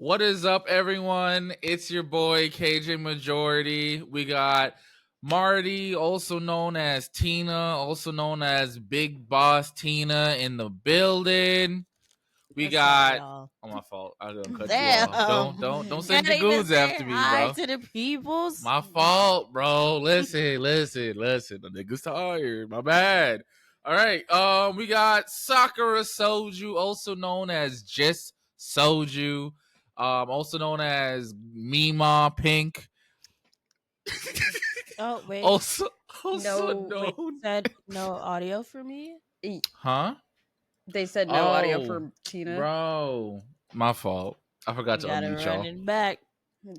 What is up, everyone? It's your boy KJ Majority. We got Marty, also known as Tina, also known as Big Boss Tina, in the building. We What's got. up, y'all? Oh, my fault. I done cut Damn. you off. Don't send Can't your even goons say after me, hi bro. to the peoples. My fault, bro. Listen. The nigga's tired. My bad. All right. We got Sakura Soju, also known as Just Soju, also known as Mima Pink. Oh wait, Also No, wait. known. Said no audio for me. Huh? They said no audio for Tina. Bro. My fault. I forgot You to gotta unmute run y'all. it back.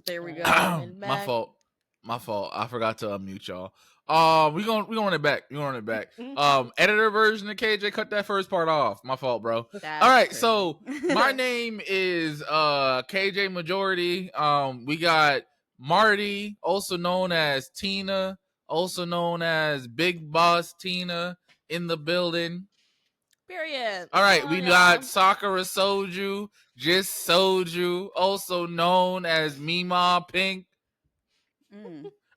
There we go. Run it My back. fault. I forgot to unmute y'all. We gonna run it back. Editor version of KJ, cut that first part off. My fault, bro. That's All right, crazy. so my name is KJ Majority. We got Marty, also known as Tina, also known as Big Boss Tina, in the building. Period. All right, we got y'all. Sakura Soju, Just Soju, also known as Mima Pink.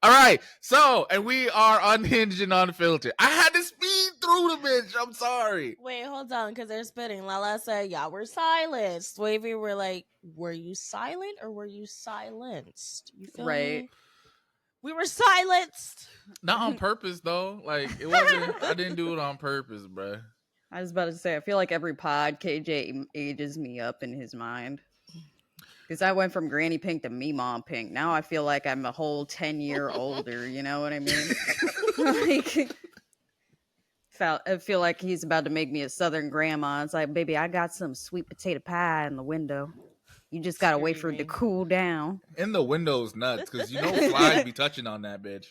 All right, so, and we are Unhinged and Unfiltered. I had to speed through the bitch. I'm sorry. Wait, hold on, because they're spitting. Lala said, y'all were silenced. Wavy were like, were you silent or were you silenced? You feel Right. me? We were silenced. Not on purpose, though. Like, it wasn't, I didn't do it on purpose, bruh. I was about to say, I feel like every pod KJ ages me up in his mind. Because I went from Granny Pink to me Mom Pink. Now I feel like I'm a whole 10-year older. You know what I mean? Like, I feel like he's about to make me a Southern grandma. It's like, baby, I got some sweet potato pie in the window. You just gotta wait for it to cool down. In the window's nuts, because you know flies be touching on that bitch.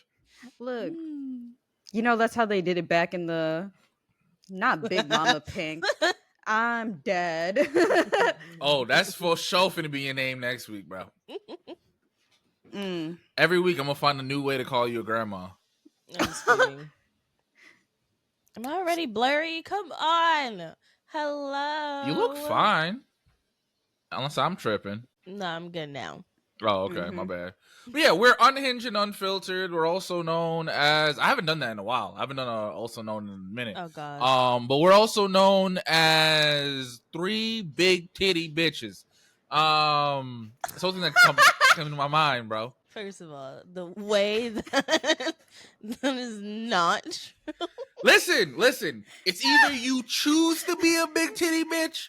Look, you know that's how they did it back in the... Not Big Mama Pink. I'm dead. Oh, that's for sure finna be your name next week, bro. Every week I'm gonna find a new way to call you a grandma. I'm just kidding. Am I already blurry? Come on. Hello. You look fine. Unless I'm tripping. No, I'm good now. Oh, okay, my bad. But yeah, we're Unhinged and Unfiltered. We're also known as... I haven't done that in a while. I haven't done also known in a minute. Oh, God. But we're also known as Three Big Titty Bitches. Something that came to my mind, bro. First of all, the way that is not true. Listen. It's either you choose to be a big titty bitch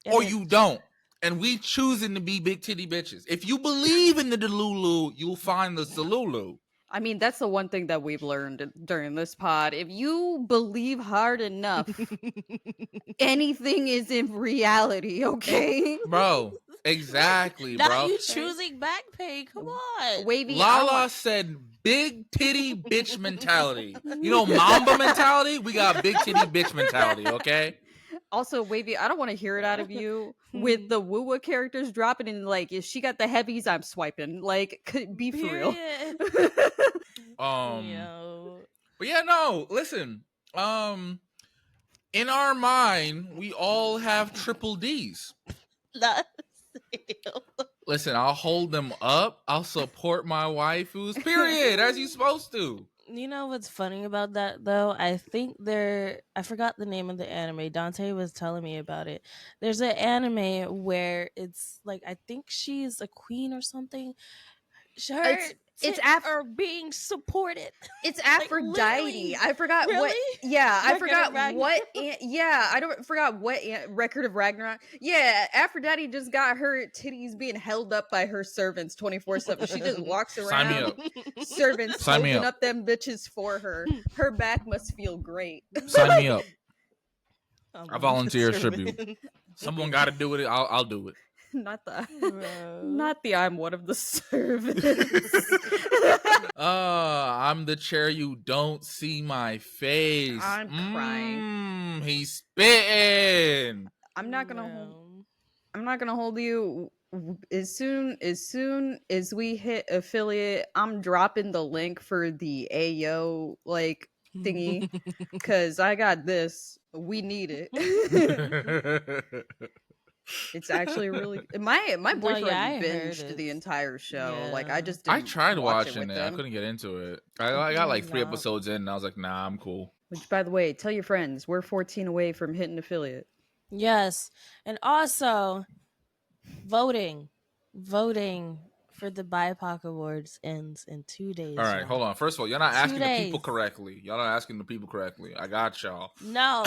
or you don't. And we choosing to be big titty bitches. If you believe in the Delulu, you'll find the Salulu. I mean, that's the one thing that we've learned during this pod. If you believe hard enough, anything is in reality, okay? Bro, exactly, bro. Not you choosing back pay. Come on. Wavy, Lala said big titty bitch mentality. You know, Mamba mentality? We got big titty bitch mentality, okay? Also, Wavy, I don't want to hear it out of you with the Woo-Woo characters dropping in, like, if she got the heavies, I'm swiping. Like, be for real. But yeah, no, listen. In our mind, we all have triple D's. Listen, I'll hold them up. I'll support my waifus, period, as you supposed to. You know what's funny about that, though? I think I forgot the name of the anime. Dante was telling me about it. There's an anime where it's like, I think she's a queen or something. It's being supported. It's Aphrodite. Like, I forgot really? what. Yeah, I Record forgot of Ragnarok? what. Yeah, I don't forgot what record of Ragnarok. Yeah, Aphrodite just got her titties being held up by her servants 24/7. She just walks around. Sign me up. Servants Sign me holding up. up them bitches for her. Her back must feel great. Sign me up. I volunteer as tribute. Someone got to do it. I'll do it. Not the I'm one of the servants. I'm the chair, you don't see my face. I'm crying. He's spitting. I'm not gonna hold you. As soon as we hit affiliate, I'm dropping the link for the Ayo like thingy because I got this. We need it. It's actually really my No, boyfriend yeah, I heard binged the it. entire show. Like I Yeah. just I didn't tried watch it watching with it. I him. couldn't get into it. I got like 3 No. episodes in, and I was like, nah, I'm cool. Which, by the way, tell your friends we're 14 away from hitting affiliate. Yes. And also, voting. Voting for the BIPOC Awards ends in 2 days. All right, y'all. hold on. First of all, you're not 2 asking the people days. correctly. Y'all not asking the people correctly. I got y'all. No.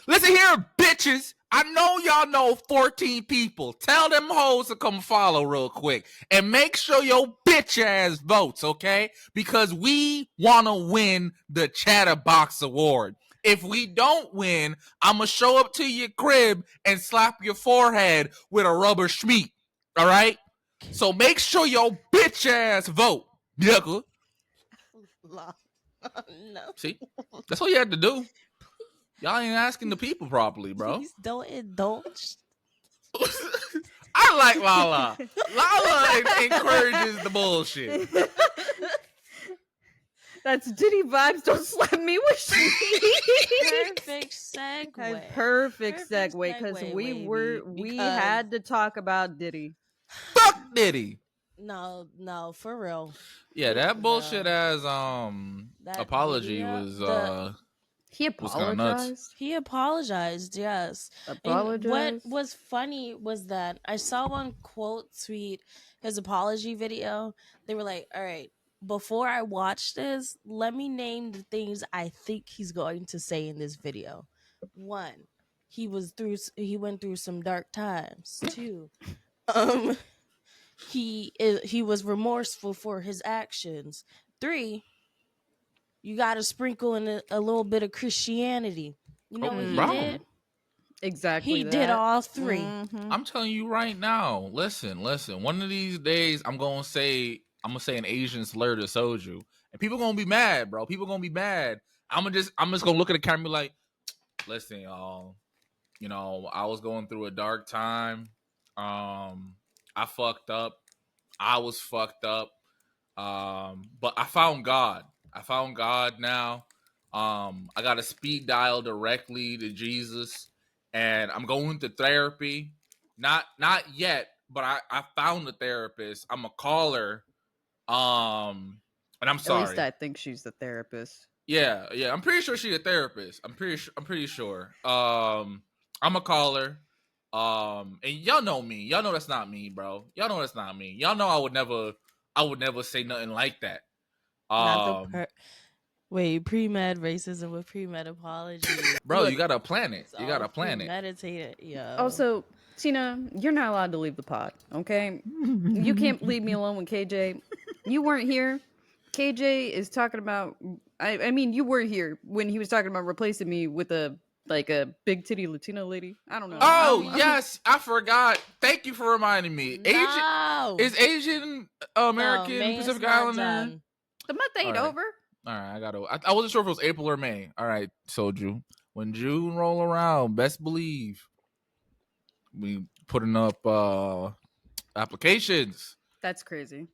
Listen here, bitches. I know y'all know 14 people. Tell them hoes to come follow real quick. And make sure your bitch ass votes, okay? Because we want to win the Chatterbox Award. If we don't win, I'm going to show up to your crib and slap your forehead with a rubber schmeat. All right? So make sure your bitch ass vote. Yucca. No. See? That's all you had to do. Y'all ain't asking the people properly, bro. Please don't indulge. I like Lala. Lala encourages the bullshit. That's Diddy vibes. Don't slap me with shit. Perfect segue. Perfect segue because segue, we baby, had to talk about Diddy. Fuck Diddy. No, for real. Yeah, that bullshit No. as That apology video, was He was kinda nuts. apologized. he apologized, yes. Apologized. And what was funny was that I saw one quote tweet his apology video. They were like, all right, before I watch this, let me name the things I think he's going to say in this video. 1, he went through some dark times. 2, he was remorseful for his actions. 3, you got to sprinkle in a little bit of Christianity. You know what he bro. did? Exactly. He did all 3. Mhm. I'm telling you right now. Listen. One of these days, I'm gonna say an Asian slur to Soju, and people gonna be mad, bro. People gonna be mad. I'm just gonna look at the camera and be like, listen, y'all. You know, I was going through a dark time. I fucked up. I was fucked up. But I found God. I found God now. I got a speed dial directly to Jesus, and I'm going to therapy. Not yet, but I found a therapist. I'm a caller. And I'm sorry. At least I think she's the therapist. Yeah. I'm pretty sure she's a therapist. I'm pretty sure. I'm a caller. And y'all know me. Y'all know that's not me, bro. Y'all know that's not me. Y'all know I would never say nothing like that. Wait, pre-med racism with pre-med apology. Bro, Look, you gotta plan it. It's You gotta all plan it. premeditated, yo. Also, Tina, you're not allowed to leave the pod, okay? You can't leave me alone with KJ. You weren't here. KJ is talking about. I mean, you were here when he was talking about replacing me with a big titty Latina lady. I don't know. Oh yes, I forgot. Thank you for reminding me. No. Asian American May is Pacific not Islander. done. The month ain't All right. over. All right, I wasn't sure if it was April or May. All right, Soju. When June roll around, best believe we putting up applications. That's crazy.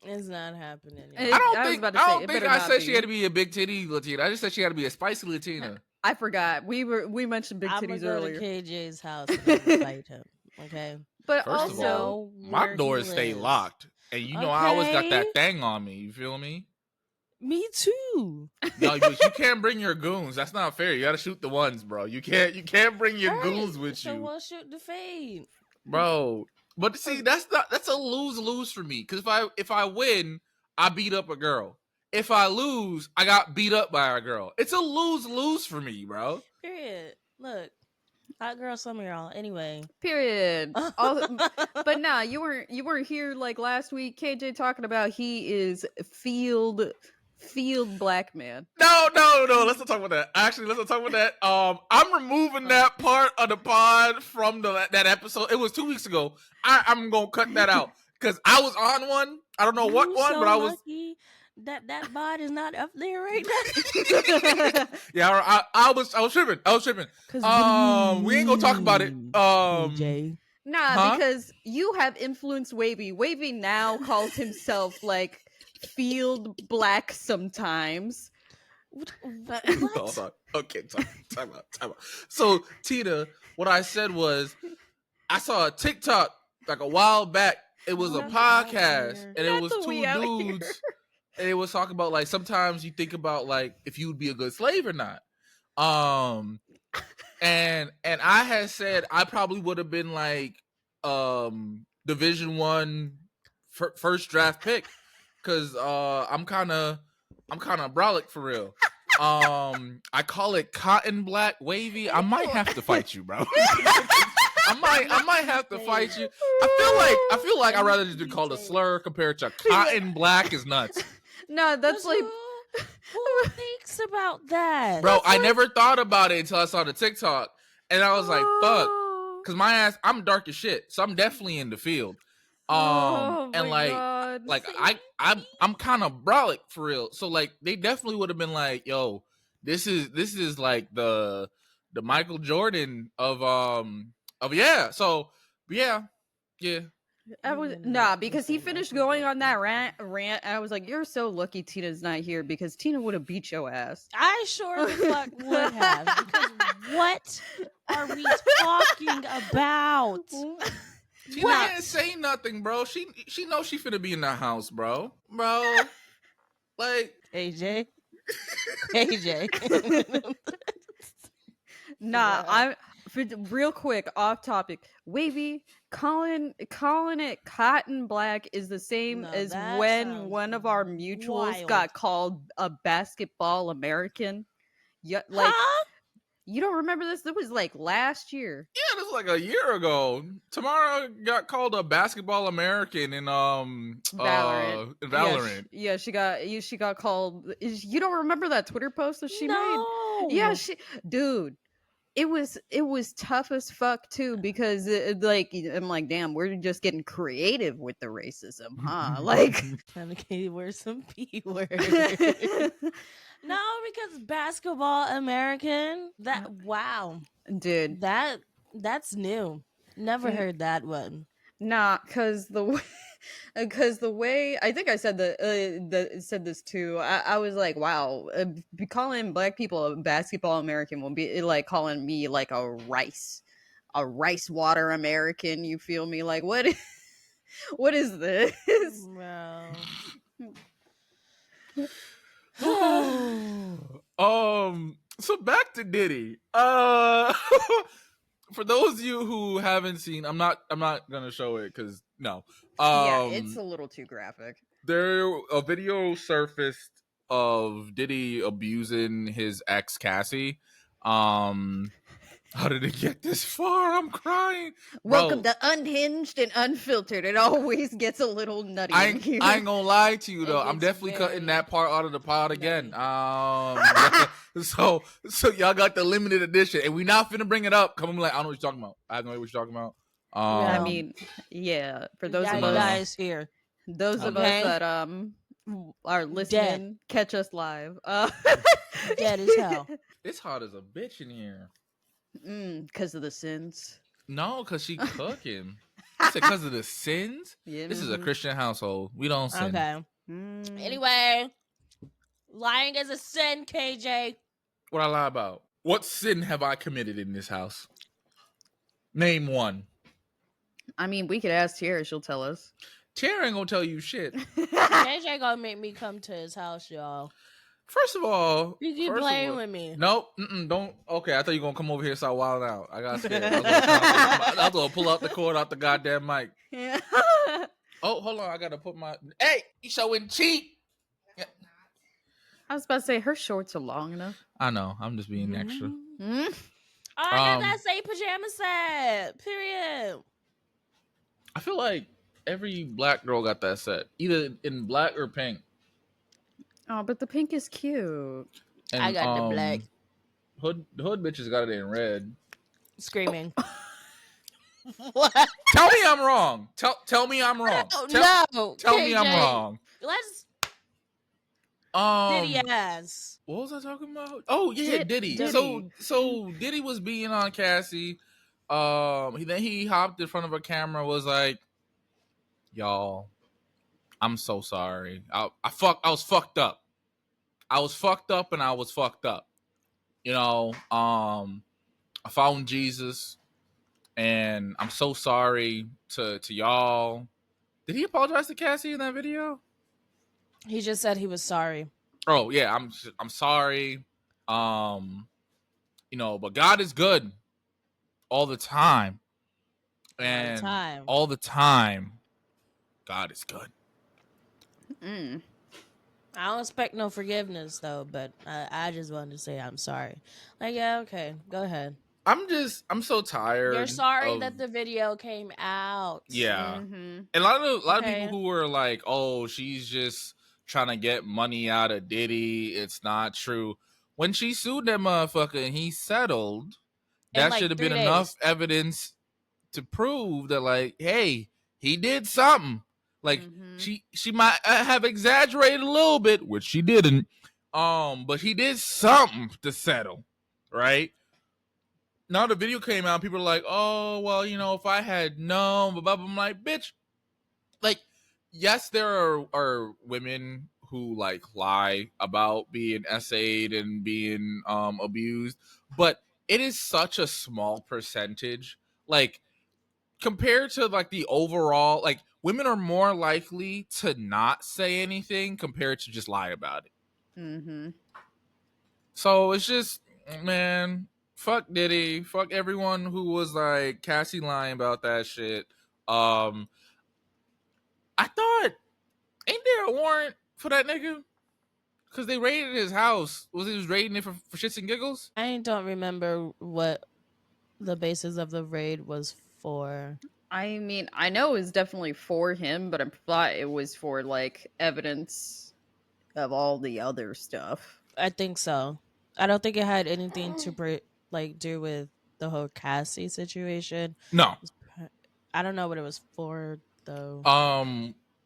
It's not happening. It- I don't I was think about to I say, don't it think better I not said be. she had to be a big titty Latina. I just said she had to be a spicy Latina. I forgot. We mentioned big I'm titties gonna go earlier. to KJ's house and invite him. Okay. But First of also, all, Know my where doors he stay lives. locked, and you know I always got Okay. that thing on me. You feel me? Me too. No, but you can't bring your goons. That's not fair. You got to shoot the ones, bro. You can't bring your Right. goons with So you, we'll shoot the fade. bro. But see, that's a lose for me. Because if I win, I beat up a girl. If I lose, I got beat up by a girl. It's a lose for me, bro. Period. Look, hot girl summer, y'all. Anyway. period. But nah, you weren't here like last week. KJ talking about he is field black man. No. Let's not talk about that. Actually, let's not talk about that. I'm removing that part of the pod from that episode. It was 2 weeks ago. I'm gonna cut that out because I was on one. I don't know what You one, so but I was. lucky that bod is not up there right now. Yeah, I was tripping. We ain't gonna talk about it. Jay. Nah, because you have influenced Wavy. Wavy now calls himself like field black sometimes. What? Hold on. Okay, time out. So Tina, what I said was, I saw a TikTok like a while back. It was a Not podcast, here. and it Not was the two we out here. dudes, and it was talking about like sometimes you think about like if you would be a good slave or not. And I had said I probably would have been like Division 1 first draft pick because I'm kind of brolic for real. I call it cotton black wavy. I might have to fight you, bro. I might have to fight you. I feel like I'd rather just be called a slur compared to cotton black is nuts. No, that's like who thinks about that? Bro, I never thought about it until I saw the TikTok. And I was like, fuck. Cause my ass, I'm dark as shit. So I'm definitely in the field. And like God. I'm kind of brolic for real. So like they definitely would have been like, yo, this is like the Michael Jordan of yeah. So yeah. I was because he finished going on that rant. And I was like, "You're so lucky Tina's not here because Tina would have beat your ass." I sure the fuck would have. Because what are we talking about? Tina didn't say nothing, bro. She knows she finna be in the house, bro. Like AJ. Nah, I'm real quick off topic. Wavy calling it cotton black is the same as when one of our mutuals got called a basketball American. Yeah, like you don't remember this? It was like last year. Yeah, this was like a year ago. Tamara got called a basketball American in Valorant. Valorant. Yeah, she got called. You don't remember that Twitter post that she made? Yeah, dude. It was tough as fuck too because like I'm like, damn, we're just getting creative with the racism, huh? Like trying to word some P word. No, because basketball American. That wow, dude, that's new. Never heard that one. Nah, because the way I think I said said this too. I was like, wow, be calling black people a basketball American will be like calling me like a rice water American. You feel me? Like what? What is this? Bro. So back to Diddy. For those of you who haven't seen, I'm not gonna show it because no. Yeah, it's a little too graphic. A video surfaced of Diddy abusing his ex Cassie. How did it get this far? I'm crying. Welcome to Unhinged and Unfiltered. It always gets a little nutty in here. I ain't gonna lie to you though. I'm definitely cutting that part out of the pod again. So y'all got the limited edition, and we not finna bring it up. Come on, like I don't know what you're talking about. I have no idea what you're talking about. I mean, yeah. For those of us guys here, those of us that are listening, catch us live. Dead as hell. It's hot as a bitch in here. Because of the sins. No, because she cooking. I said because of the sins. Yeah, this is a Christian household. We don't sin. Okay. Anyway, lying is a sin, KJ. What I lie about? What sin have I committed in this house? Name one. I mean, we could ask Tara. She'll tell us. Tara ain't gonna tell you shit. KJ gonna make me come to his house, y'all. First of all, you keep playing with me. Nope, don't. Okay, I thought you were gonna come over here and start wilding out. I got scared. I was gonna pull out the cord out the goddamn mic. Yeah. Oh, hold on. I gotta put my. Hey, you showing cheap. Yeah. I was about to say her shorts are long enough. I know. I'm just being extra. Oh, I got that same pajama set. Period. I feel like every black girl got that set, either in black or pink. Oh, but the pink is cute. And, I got the black. Hood bitches got it in red. Screaming. What? Tell me I'm wrong. Tell me I'm wrong. Tell me I'm wrong. Let's. Diddy ass. What was I talking about? Oh yeah, Diddy. So Diddy was beating on Cassie. Then he hopped in front of a camera. Was like, y'all, I'm so sorry. I was fucked up. I was fucked up and I was fucked up. You know, I found Jesus. And I'm so sorry to y'all. Did he apologize to Cassie in that video? He just said he was sorry. Oh yeah, I'm sorry. Um, but God is good all the time. All the And time. all the time, God is good. Mm. I don't expect no forgiveness though, but I just wanted to say I'm sorry. Like, yeah, okay, go ahead. I'm so tired You're sorry of that the video came out. yeah. Mm-hmm. And a lot of people Okay. who were like, "Oh, she's just trying to get money out of Diddy." It's not true. When she sued that motherfucker and he settled, In that should like have been 3 enough days. evidence to prove that, like, hey, he did something. Like Mm-hmm. she might have exaggerated a little bit, which she didn't. But he did something to settle, right? Now the video came out, people are like, "Oh, well, if I had known," blah, blah, blah. I'm like, bitch, like, yes, there are women who like lie about being essayed and being abused, but it is such a small percentage. Like, compared to like the overall, like, women are more likely to not say anything compared to just lie about it. Mm-hmm. So it's just, man, fuck Diddy, fuck everyone who was like Cassie lying about that shit. Um, I thought, ain't there a warrant for that nigga? Because they raided his house. He was raiding it for shits and giggles? I don't remember what the basis of the raid was for. I mean, I know it was definitely for him, but I thought it was for like evidence of all the other stuff. I think so. I don't think it had anything to like do with the whole Cassie situation. No. I don't know what it was for though.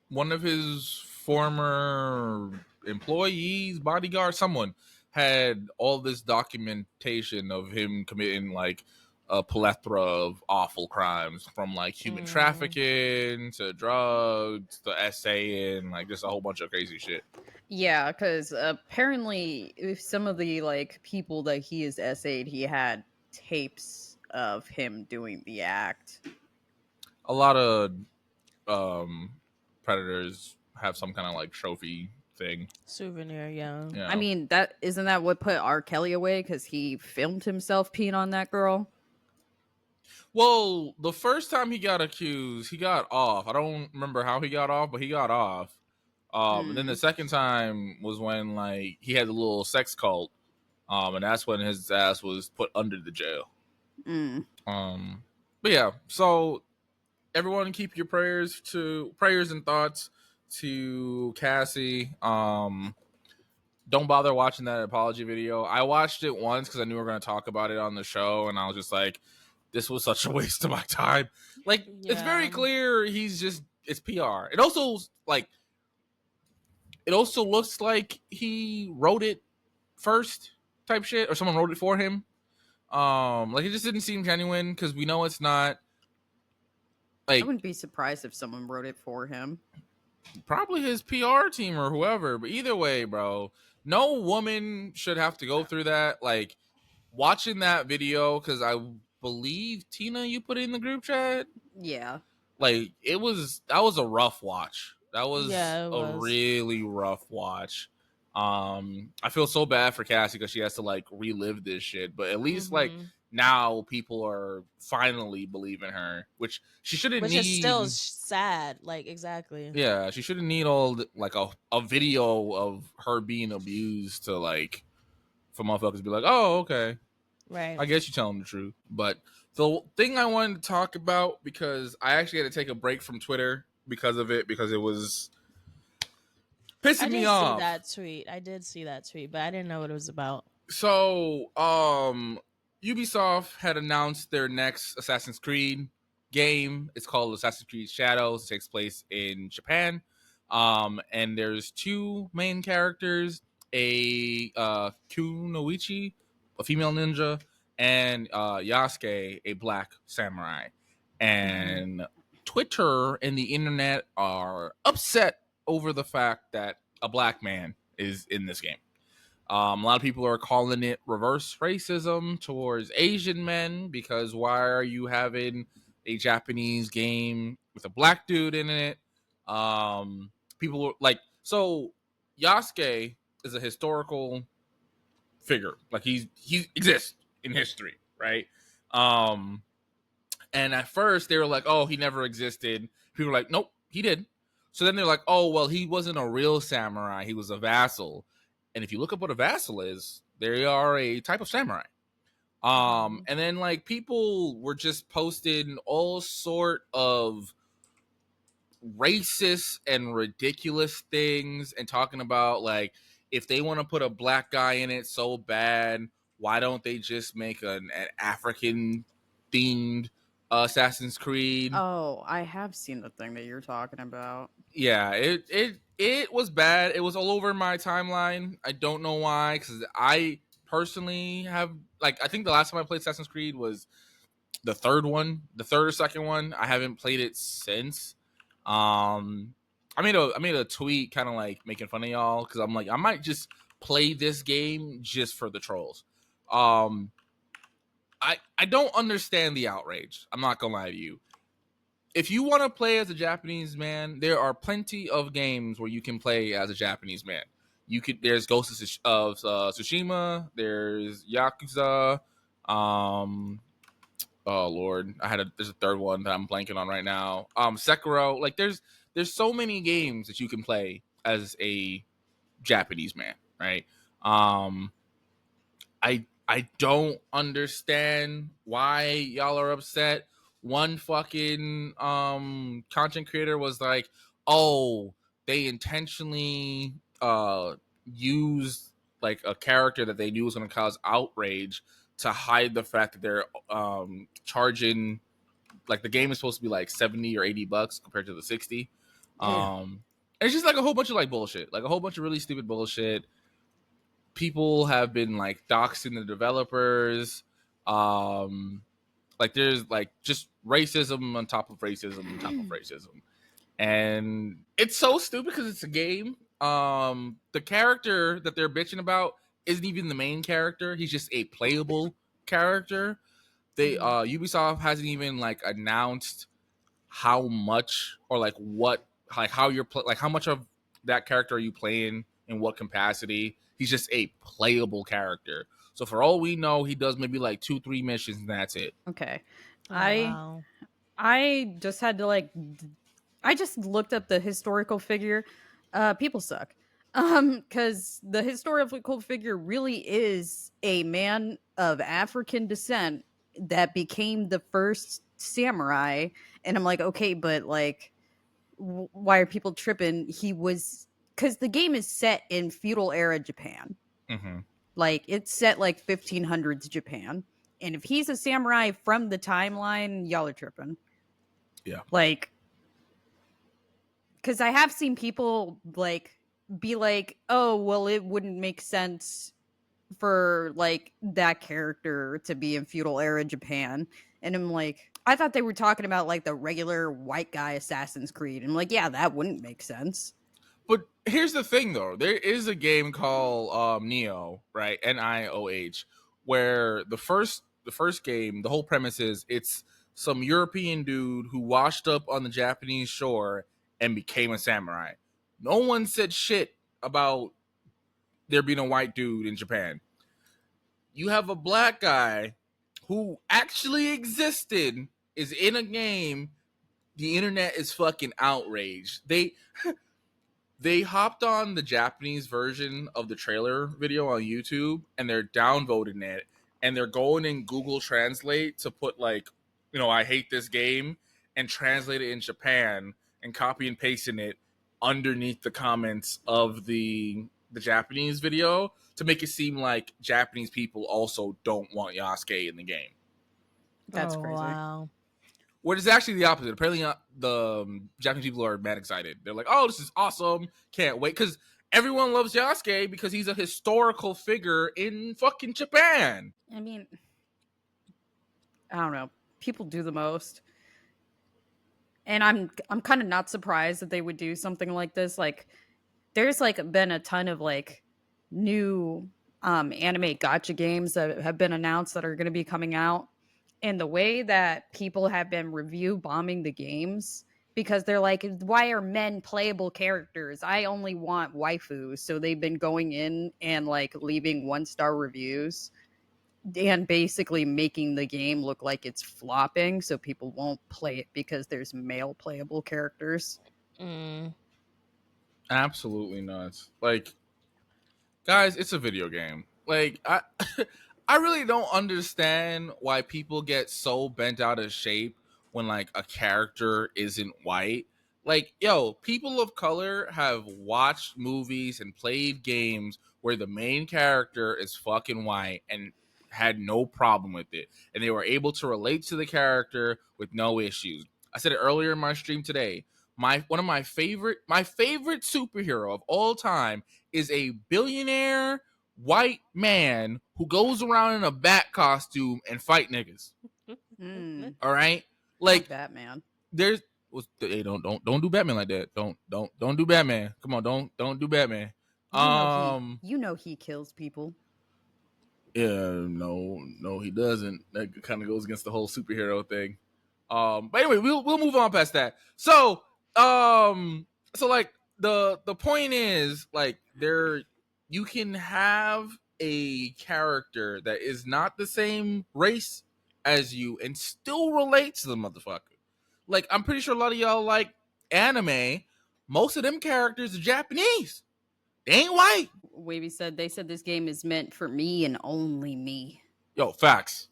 One of his former employees, bodyguard, someone had all this documentation of him committing like a plethora of awful crimes, from like human trafficking to drugs to essaying, like just a whole bunch of crazy shit. Yeah, because apparently, if some of the like people that he has essayed, he had tapes of him doing the act. A lot of um predators have some kind of like trophy thing. Souvenir, yeah. I Yeah. mean, that isn't that what put R. Kelly away because he filmed himself peeing on that girl. Well, the first time he got accused, he got off. I don't remember how he got off, but he got off. And then the Mm. second time was when like he had the little sex cult. And that's when his ass was put under the jail. Mm. But yeah, so everyone keep your prayers and thoughts to Cassie. Don't bother watching that apology video. I watched it once because I knew we were going to talk about it on the show, and I was just like, this was such a waste of my time. Like, it's very Yeah. clear it's PR. It also looks like he wrote it first, type shit, or someone wrote it for him. Like, it just didn't seem genuine because we know it's not. I Like, wouldn't be surprised if someone wrote it for him. probably his PR team or whoever. But either way, bro, no woman should have to go through that. Like, watching that video, because I believe Tina, you put it in the group chat. Yeah. Like, that was a rough watch. That was Yeah, it a was. really rough watch. I feel so bad for Cassie because she has to like relive this shit. But at least like Mm-hmm. now people are finally believing her, which she shouldn't Which is still need. sad. Like, exactly. Yeah, she shouldn't need all like a video of her being abused to like for motherfuckers to be like, oh, okay, Right. I guess you're telling the truth. But the thing I wanted to talk about, because I actually had to take a break from Twitter because of it, because it was I pissing me did see off. that tweet. I did see that tweet, but I didn't know what it was about. So, Ubisoft had announced their next Assassin's Creed game. It's called Assassin's Creed Shadows. It takes place in Japan. And there's two main characters, a Kunoichi, a female ninja, and Yasuke, a black samurai. And Twitter and the internet are upset over the fact that a black man is in this game. A lot of people are calling it reverse racism towards Asian men because why are you having a Japanese game with a black dude in it? People are like, so Yasuke is a historical figure. Like he exists in history, right? Um, and at first they were like, oh, he never existed. People were like, nope, he did. So then they're like, oh, well, he wasn't a real samurai. He was a vassal. And if you look up what a vassal is, they are a type of samurai. And then like people were just posting all sort of racist and ridiculous things and talking about like if they want to put a black guy in it so bad, why don't they just make an African themed Assassin's Creed? Oh, I have seen the thing that you're talking about. Yeah, it was bad. It was all over my timeline. I don't know why, because I personally have like I think the last time I played Assassin's Creed was the third or second one. I haven't played it since. I made a tweet kind of like making fun of y'all because I'm like I might just play this game just for the trolls. Um, I don't understand the outrage. I'm not gonna lie to you. If you want to play as a Japanese man, there are plenty of games where you can play as a Japanese man. There's Ghost of Tsushima. There's Yakuza. Oh Lord, there's a third one that I'm blanking on right now. Sekiro. Like there's so many games that you can play as a Japanese man, right? I don't understand why y'all are upset. One fucking content creator was like, "Oh, they intentionally used like a character that they knew was going to cause outrage to hide the fact that they're charging like the game is supposed to be like 70 or 80 bucks compared to the 60." It's just like a whole bunch of like bullshit, like a whole bunch of really stupid bullshit. People have been like doxing the developers. Like there's like just racism on top of racism on top of racism. And it's so stupid because it's a game. The character that they're bitching about isn't even the main character. He's just a playable character. Ubisoft hasn't even like announced how much or like what like how you're like how much of that character are you playing in what capacity. He's just a playable character, so for all we know he does maybe like 2-3 missions and that's it. Okay. Oh, I wow. I just had to like I just looked up the historical figure. People suck. Cuz the historical figure really is a man of African descent that became the first samurai, and I'm like, "Okay, but like why are people tripping?" He was cuz the game is set in feudal era Japan. Mm-hmm. Like it's set like 1500s Japan. And if he's a samurai from the timeline, y'all are tripping. Yeah. Like, because I have seen people like be like, oh, well, it wouldn't make sense for like that character to be in feudal era Japan. And I'm like, I thought they were talking about like the regular white guy Assassin's Creed. And I'm like, yeah, that wouldn't make sense. But here's the thing though, there is a game called Neo, right? Nioh, where the first game, the whole premise is it's some European dude who washed up on the Japanese shore and became a samurai. No one said shit about there being a white dude in Japan. You have a black guy who actually existed, is in a game. The internet is fucking outraged. They hopped on the Japanese version of the trailer video on YouTube and they're downvoting it and they're going in Google Translate to put like, I hate this game and translate it in Japan and copy and pasting it underneath the comments of the Japanese video to make it seem like Japanese people also don't want Yasuke in the game. That's crazy. Wow. What is actually the opposite. Apparently, the Japanese people are mad excited. They're like, "Oh, this is awesome! Can't wait!" Because everyone loves Yasuke because he's a historical figure in fucking Japan. I mean, I don't know. People do the most. And I'm kind of not surprised that they would do something like this. Like there's like been a ton of like new anime gotcha games that have been announced that are going to be coming out. And the way that people have been review bombing the games, because they're like, why are men playable characters? I only want waifus. So they've been going in and like leaving 1-star reviews and basically making the game look like it's flopping so people won't play it because there's male playable characters. Absolutely nuts. Like, guys, it's a video game. Like, I I really don't understand why people get so bent out of shape when like a character isn't white. Like, yo, people of color have watched movies and played games where the main character is fucking white and had no problem with it. And they were able to relate to the character with no issues. I said it earlier in my stream today. One of my favorite superhero of all time is a billionaire white man who goes around in a bat costume and fight niggas. All right, like Batman. There's hey, don't do Batman like that. Don't do Batman. Come on, don't do Batman. You know he kills people. Yeah, no, he doesn't. That kind of goes against the whole superhero thing. But anyway, we'll move on past that. So like the point is like you can have a character that is not the same race as you and still relate to the motherfucker. Like, I'm pretty sure a lot of y'all like anime. Most of them characters are Japanese. They ain't white. Wavy said they said this game is meant for me and only me. Yo, facts.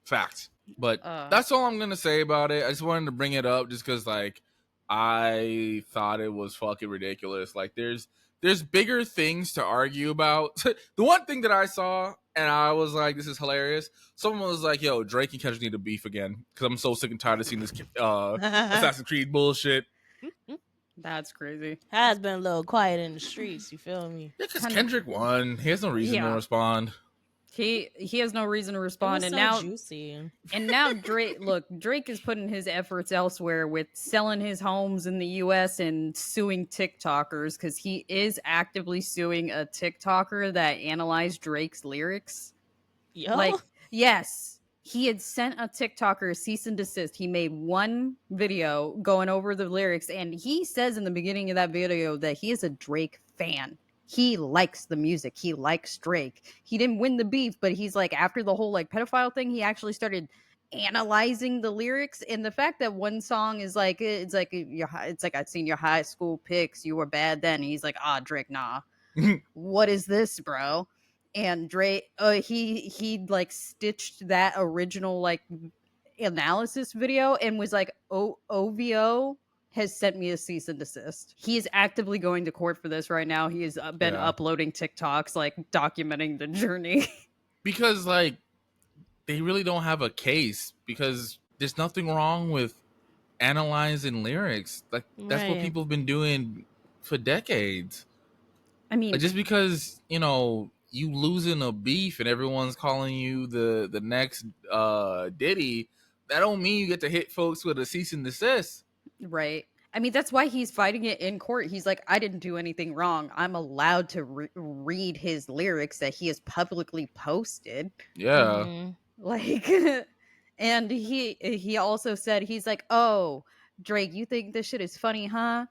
Facts. But that's all I'm gonna say about it. I just wanted to bring it up just because like I thought it was fucking ridiculous. Like there's bigger things to argue about. The one thing that I saw and I was like, this is hilarious. Someone was like, yo, Drake and Kendrick need to beef again because I'm so sick and tired of seeing this Assassin's Creed bullshit. That's crazy. Has been a little quiet in the streets. You feel me? Yeah, because Kendrick won. He has no reason to respond. He has no reason to respond, and now juicy. And now Drake is putting his efforts elsewhere with selling his homes in the U.S. and suing TikTokers because he is actively suing a TikToker that analyzed Drake's lyrics. Yo. Like, yes, he had sent a TikToker a cease and desist. He made one video going over the lyrics, and he says in the beginning of that video that he is a Drake fan. He likes the music. He likes Drake. He didn't win the beef, but he's like, after the whole like pedophile thing, he actually started analyzing the lyrics. And the fact that one song is like, it's like I've seen your high school pics. You were bad then. And he's like, Drake, nah. What is this, bro? And Drake, he like stitched that original like analysis video and was like, OVO has sent me a cease and desist. He is actively going to court for this right now. He has been uploading TikToks, like documenting the journey. Because like they really don't have a case because there's nothing wrong with analyzing lyrics. Like that's what people have been doing for decades. I mean, like, just because, you know, you losing a beef and everyone's calling you the next Diddy, that don't mean you get to hit folks with a cease and desist. Right. I mean, that's why he's fighting it in court. He's like, I didn't do anything wrong. I'm allowed to read his lyrics that he has publicly posted. Yeah. Like, and he also said, he's like, oh, Drake, you think this shit is funny, huh?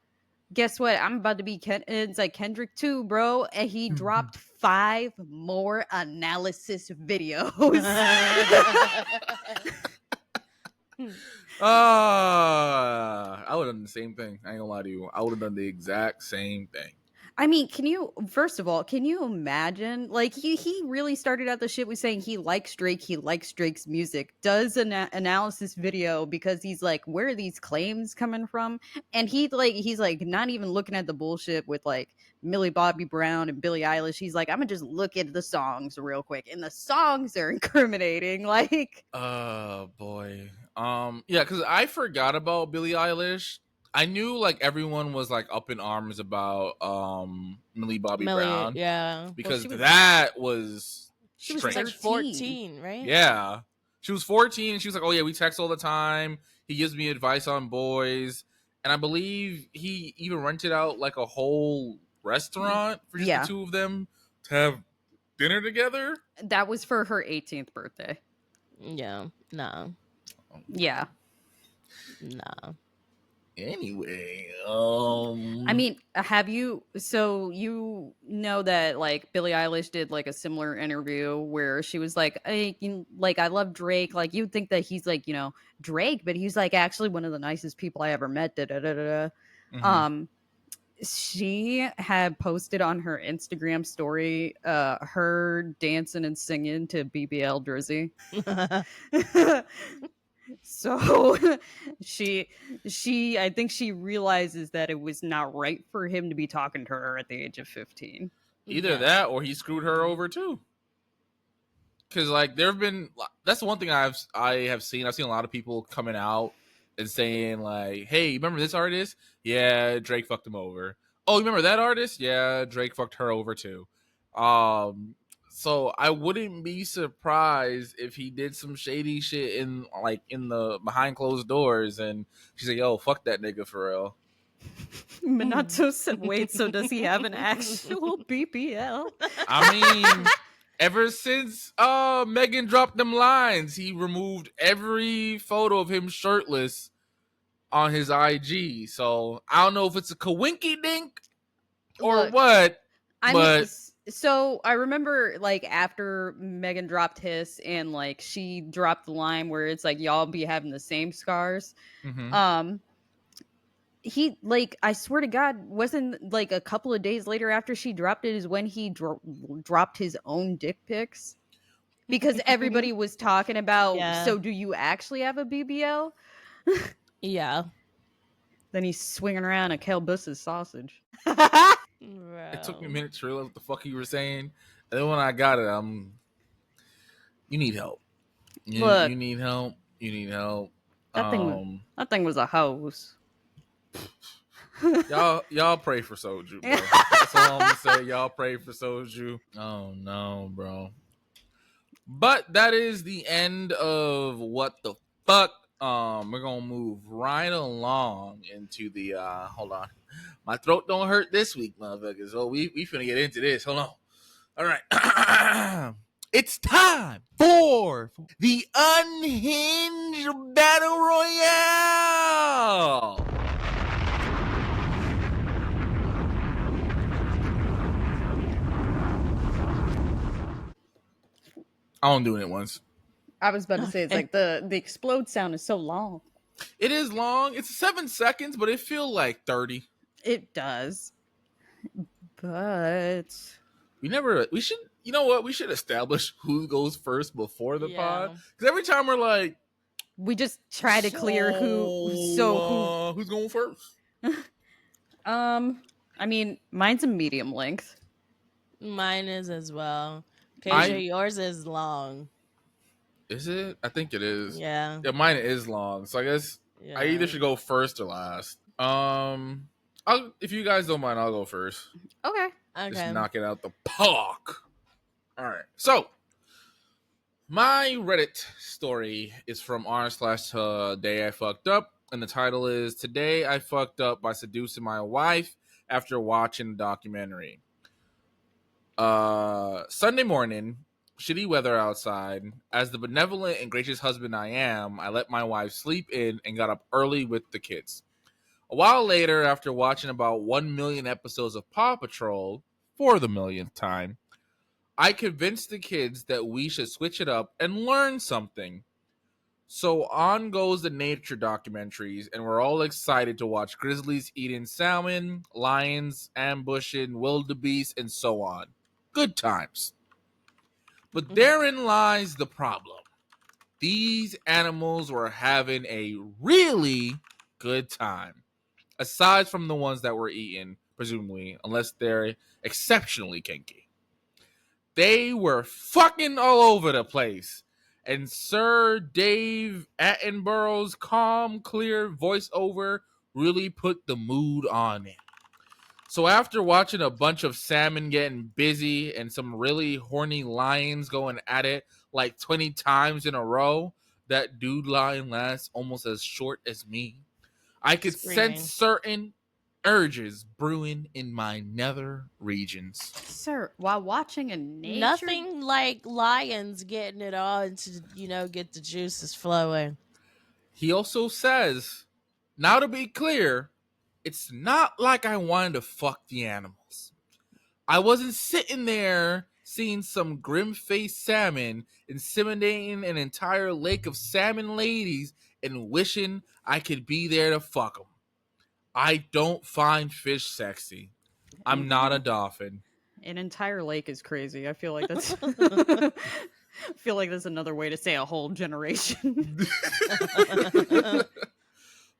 Guess what? I'm about to be it's like Kendrick too, bro. And he dropped 5 more analysis videos. I would have done the same thing. I ain't gonna lie to you. I would have done the exact same thing. I mean, first of all, can you imagine? Like, he really started out the shit with saying he likes Drake, he likes Drake's music, does an analysis video because he's like, where are these claims coming from? And he's like not even looking at the bullshit with like Millie Bobby Brown and Billie Eilish. He's like, I'm gonna just look at the songs real quick, and the songs are incriminating. Like, boy, yeah, because I forgot about Billie Eilish. I knew like everyone was like up in arms about Millie Bobby Brown. Yeah. Because that was she was like 14, right? Yeah. She was 14 and she was like, oh yeah, we text all the time. He gives me advice on boys. And I believe he even rented out like a whole restaurant for just the two of them to have dinner together? That was for her 18th birthday. Yeah. Nah. Yeah. Nah. Anyway, I mean, have you? So you know that like Billie Eilish did like a similar interview where she was like, like I love Drake. Like you'd think that he's like Drake, but he's like actually one of the nicest people I ever met. Da, da, da, da, da. mhm. She had posted on her Instagram story her dancing and singing to BBL Drizzy. So she I think she realizes that it was not right for him to be talking to her at the age of 15. Either Yeah. that or he screwed her over too. Because like there have been, that's the one thing I have seen. I've seen a lot of people coming out and saying like, "Hey, you remember this artist? Yeah, Drake fucked him over. Oh, you remember that artist? Yeah, Drake fucked her over too." Um, so I wouldn't be surprised if he did some shady shit in the behind closed doors, and she's like, "Yo, fuck that nigga for real." Minato said, "Wait, so does he have an actual BBL?" I mean, ever since Megan dropped them lines, he removed every photo of him shirtless on his IG. So I don't know if it's a kawinky dink or Look, what, I mean, but so I remember like after Megan dropped his and like she dropped the line where it's like y'all be having the same scars. mhm. Um, he like I swear to God, wasn't like a couple of days later after she dropped it is when he dropped his own dick pics because everybody was talking about. Yeah. So, do you actually have a BBL? Yeah. Then he's swinging around a Calbus's sausage. It took me a Bro. minute to realize what the fuck you were saying. And then when I got it, you need help. Look, You need help. You need help. that thing was a hose. Y'all pray for Soju, bro. That's all I'm gonna say. Y'all pray for Soju. Oh no, bro. But that is the end of what the fuck. We're gonna move right along into the hold on. My throat don't hurt this week, motherfuckers. So we finna get into this. Hold on. All right. It's time for the Unhinged Battle Royale. I'm doing it once. I was about to say it's like the explode sound is so long. It is long. It's 7 seconds, but it feels like 30. It does. But We should, you know what? We should establish who goes first before the pod. Yeah. Because every time we're like, we just try to clear who's going first? I mean, mine's a medium length. Mine is as well. KJ, yours is long. Is it? I think it is. Yeah. Yeah, mine is long. So I guess I either should go first or last. If you guys don't mind, I'll go first. Okay. Just knock it out the park. All right. So my Reddit story is from r/day I fucked up, and the title is "Today I fucked up by seducing my wife after watching a documentary." Sunday morning, shitty weather outside. As the benevolent and gracious husband I am, I let my wife sleep in and got up early with the kids. A while later, after watching about 1 million episodes of Paw Patrol for the millionth time, I convinced the kids that we should switch it up and learn something. So on goes the nature documentaries, and we're all excited to watch grizzlies eating salmon, lions ambushing wildebeest, and so on. Good times. But therein lies the problem. These animals were having a really good time. Aside from the ones that were eaten, presumably, unless they're exceptionally kinky. They were fucking all over the place. And Sir Dave Attenborough's calm, clear voiceover really put the mood on it. So after watching a bunch of salmon getting busy and some really horny lions going at it like 20 times in a row, that dude lion lasts almost as short as me. I could sense certain urges brewing in my nether regions. Sir, while watching a nature... Nothing like lions getting it on to, get the juices flowing. He also says, now to be clear, it's not like I wanted to fuck the animals. I wasn't sitting there seeing some grim-faced salmon inseminating an entire lake of salmon ladies and wishing I could be there to fuck them. I don't find fish sexy. I'm not a dolphin. An entire lake is crazy. I feel like that's... I feel like that's another way to say a whole generation.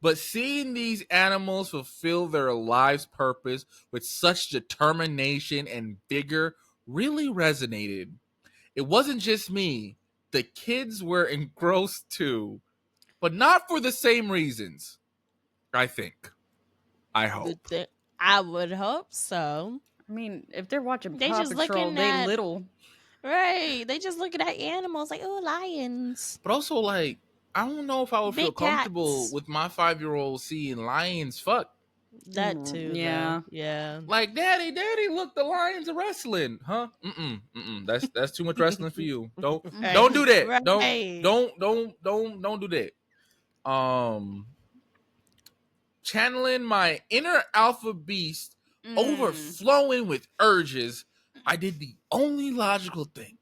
But seeing these animals fulfill their life's purpose with such determination and vigor really resonated. It wasn't just me. The kids were engrossed too, but not for the same reasons. I think. I hope. I would hope so. I mean, if they're watching They Paw just Patrol, looking they at- little. Right. They just looking at animals like, oh, lions. But also, like, I don't know if I would feel Big comfortable cats. with my 5-year-old seeing lions fuck. That too. Yeah. Though. Yeah. Like, daddy, look, the lions are wrestling, huh? That's too much wrestling for you. Don't do that. Right. Don't do that. Channeling my inner alpha beast, overflowing with urges, I did the only logical thing.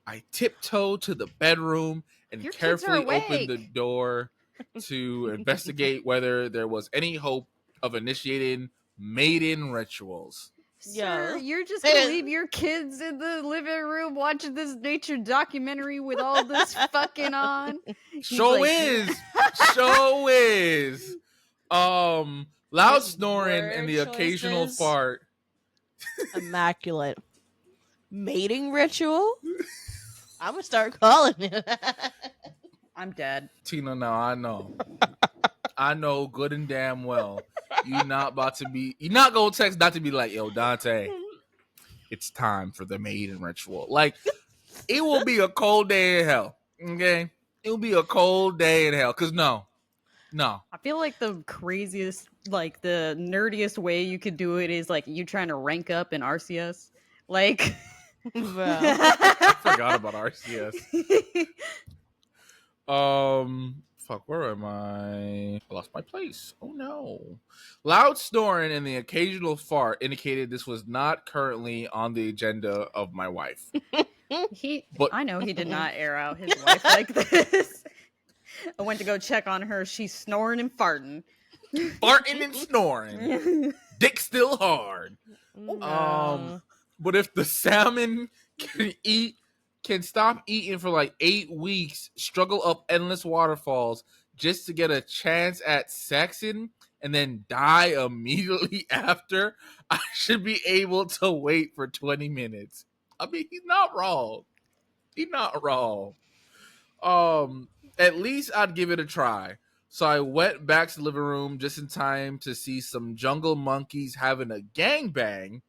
I tiptoed to the bedroom and Your kids are carefully opened the awake. door to investigate whether there was any hope of initiating maiden rituals. Sir, Yeah. you're just gonna leave your kids in the living room watching this nature documentary with all this fucking on? Show is. Loud His snoring and the word occasional choices. fart. Immaculate. Mating ritual? I'm going to start calling it. I'm dead. Tina, now I know. I know good and damn well. You're not gonna text not to be like, yo, Dante, it's time for the maiden ritual. Like, it will be a cold day in hell. Okay? It will be a cold day in hell. Cause no. I feel like the craziest, like the nerdiest way you could do it is like you trying to rank up in RCS. Like, I forgot about RCS. Fuck, where am I? I lost my place. Oh no. Loud snoring and the occasional fart indicated this was not currently on the agenda of my wife. I know he did not air out his wife like this. I went to go check on her. She's snoring and farting. Farting and snoring. Dick still hard. No. But if the salmon can stop eating for like 8 weeks, struggle up endless waterfalls just to get a chance at sexing, and then die immediately after, I should be able to wait for 20 minutes. I mean, he's not wrong. At least I'd give it a try. So I went back to the living room just in time to see some jungle monkeys having a gangbang,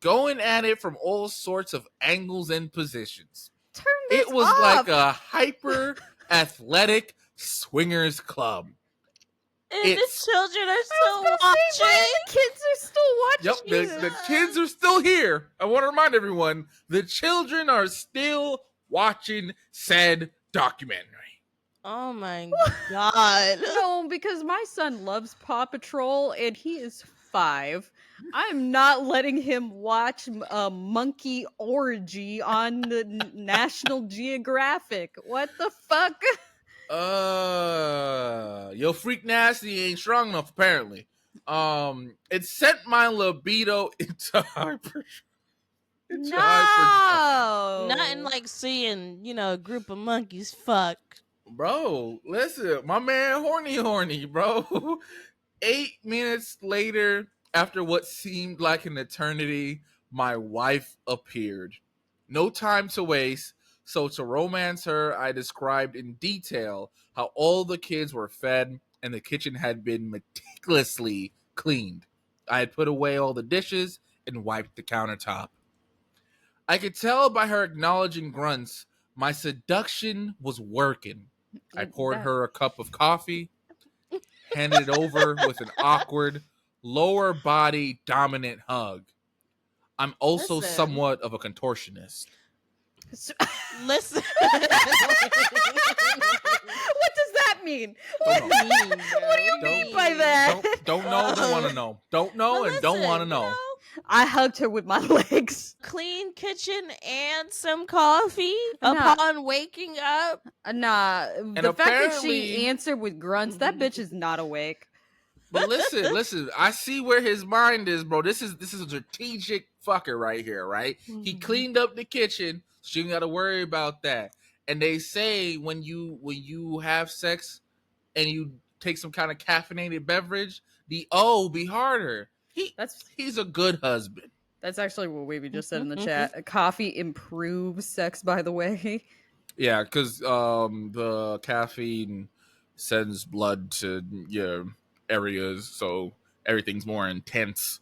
going at it from all sorts of angles and positions. Turn this It was off. like a hyper athletic swingers club. And the children are still Why watching. the kids are still watching? Yep, the kids are still here. I want to remind everyone, the children are still watching said documentary. Oh my god. No, because my son loves Paw Patrol and he is 5. I'm not letting him watch a monkey orgy on the National Geographic. What the fuck? Your freak nasty ain't strong enough, apparently. It sent my libido into hyper. No. Nothing like seeing, a group of monkeys fuck. Bro, listen, my man horny, bro. 8 minutes later, after what seemed like an eternity, my wife appeared. No time to waste, so to romance her, I described in detail how all the kids were fed and the kitchen had been meticulously cleaned. I had put away all the dishes and wiped the countertop. I could tell by her acknowledging grunts my seduction was working. I poured her a cup of coffee, handed it over with an awkward, lower body dominant hug. I'm also Listen. somewhat of a contortionist. Listen. What does that mean? Don't What know. mean, bro? do you mean by that? Don't know, don't want to know. Don't know and don't want to know. I hugged her with my legs. Clean kitchen and some coffee Nah. upon waking up. Nah, And the fact that apparently- she answered with grunts, that bitch is not awake. But listen, I see where his mind is, bro. This is a strategic fucker right here, right? He cleaned up the kitchen, so you ain't gotta worry about that. And they say when you have sex and you take some kind of caffeinated beverage, the O be harder. He's a good husband. That's actually what Wavy just said in the chat. Coffee improves sex, by the way. Yeah, because the caffeine sends blood to your areas, so everything's more intense.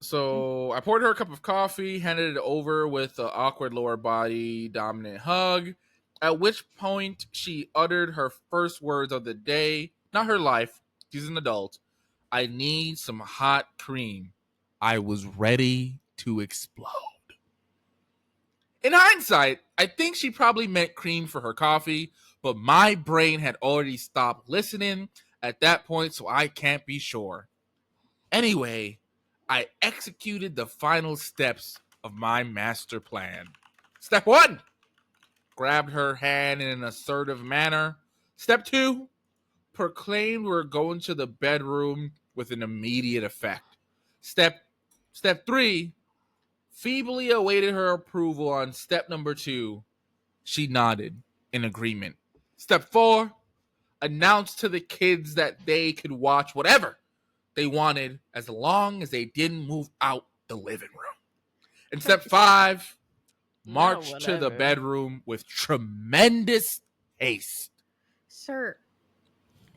So I poured her a cup of coffee, handed it over with an awkward lower body dominant hug, at which point she uttered her first words of the day, not her life. She's an adult. I need some hot cream. I was ready to explode. In hindsight, I think she probably meant cream for her coffee, but my brain had already stopped listening at that point, so I can't be sure. Anyway, I executed the final steps of my master plan. Step 1, grabbed her hand in an assertive manner. Step 2, proclaimed we're going to the bedroom with an immediate effect. Step 3, feebly awaited her approval on step number 2. She nodded in agreement. Step 4, announced to the kids that they could watch whatever they wanted as long as they didn't move out the living room. And step 5, marched to the bedroom with tremendous haste. Sir,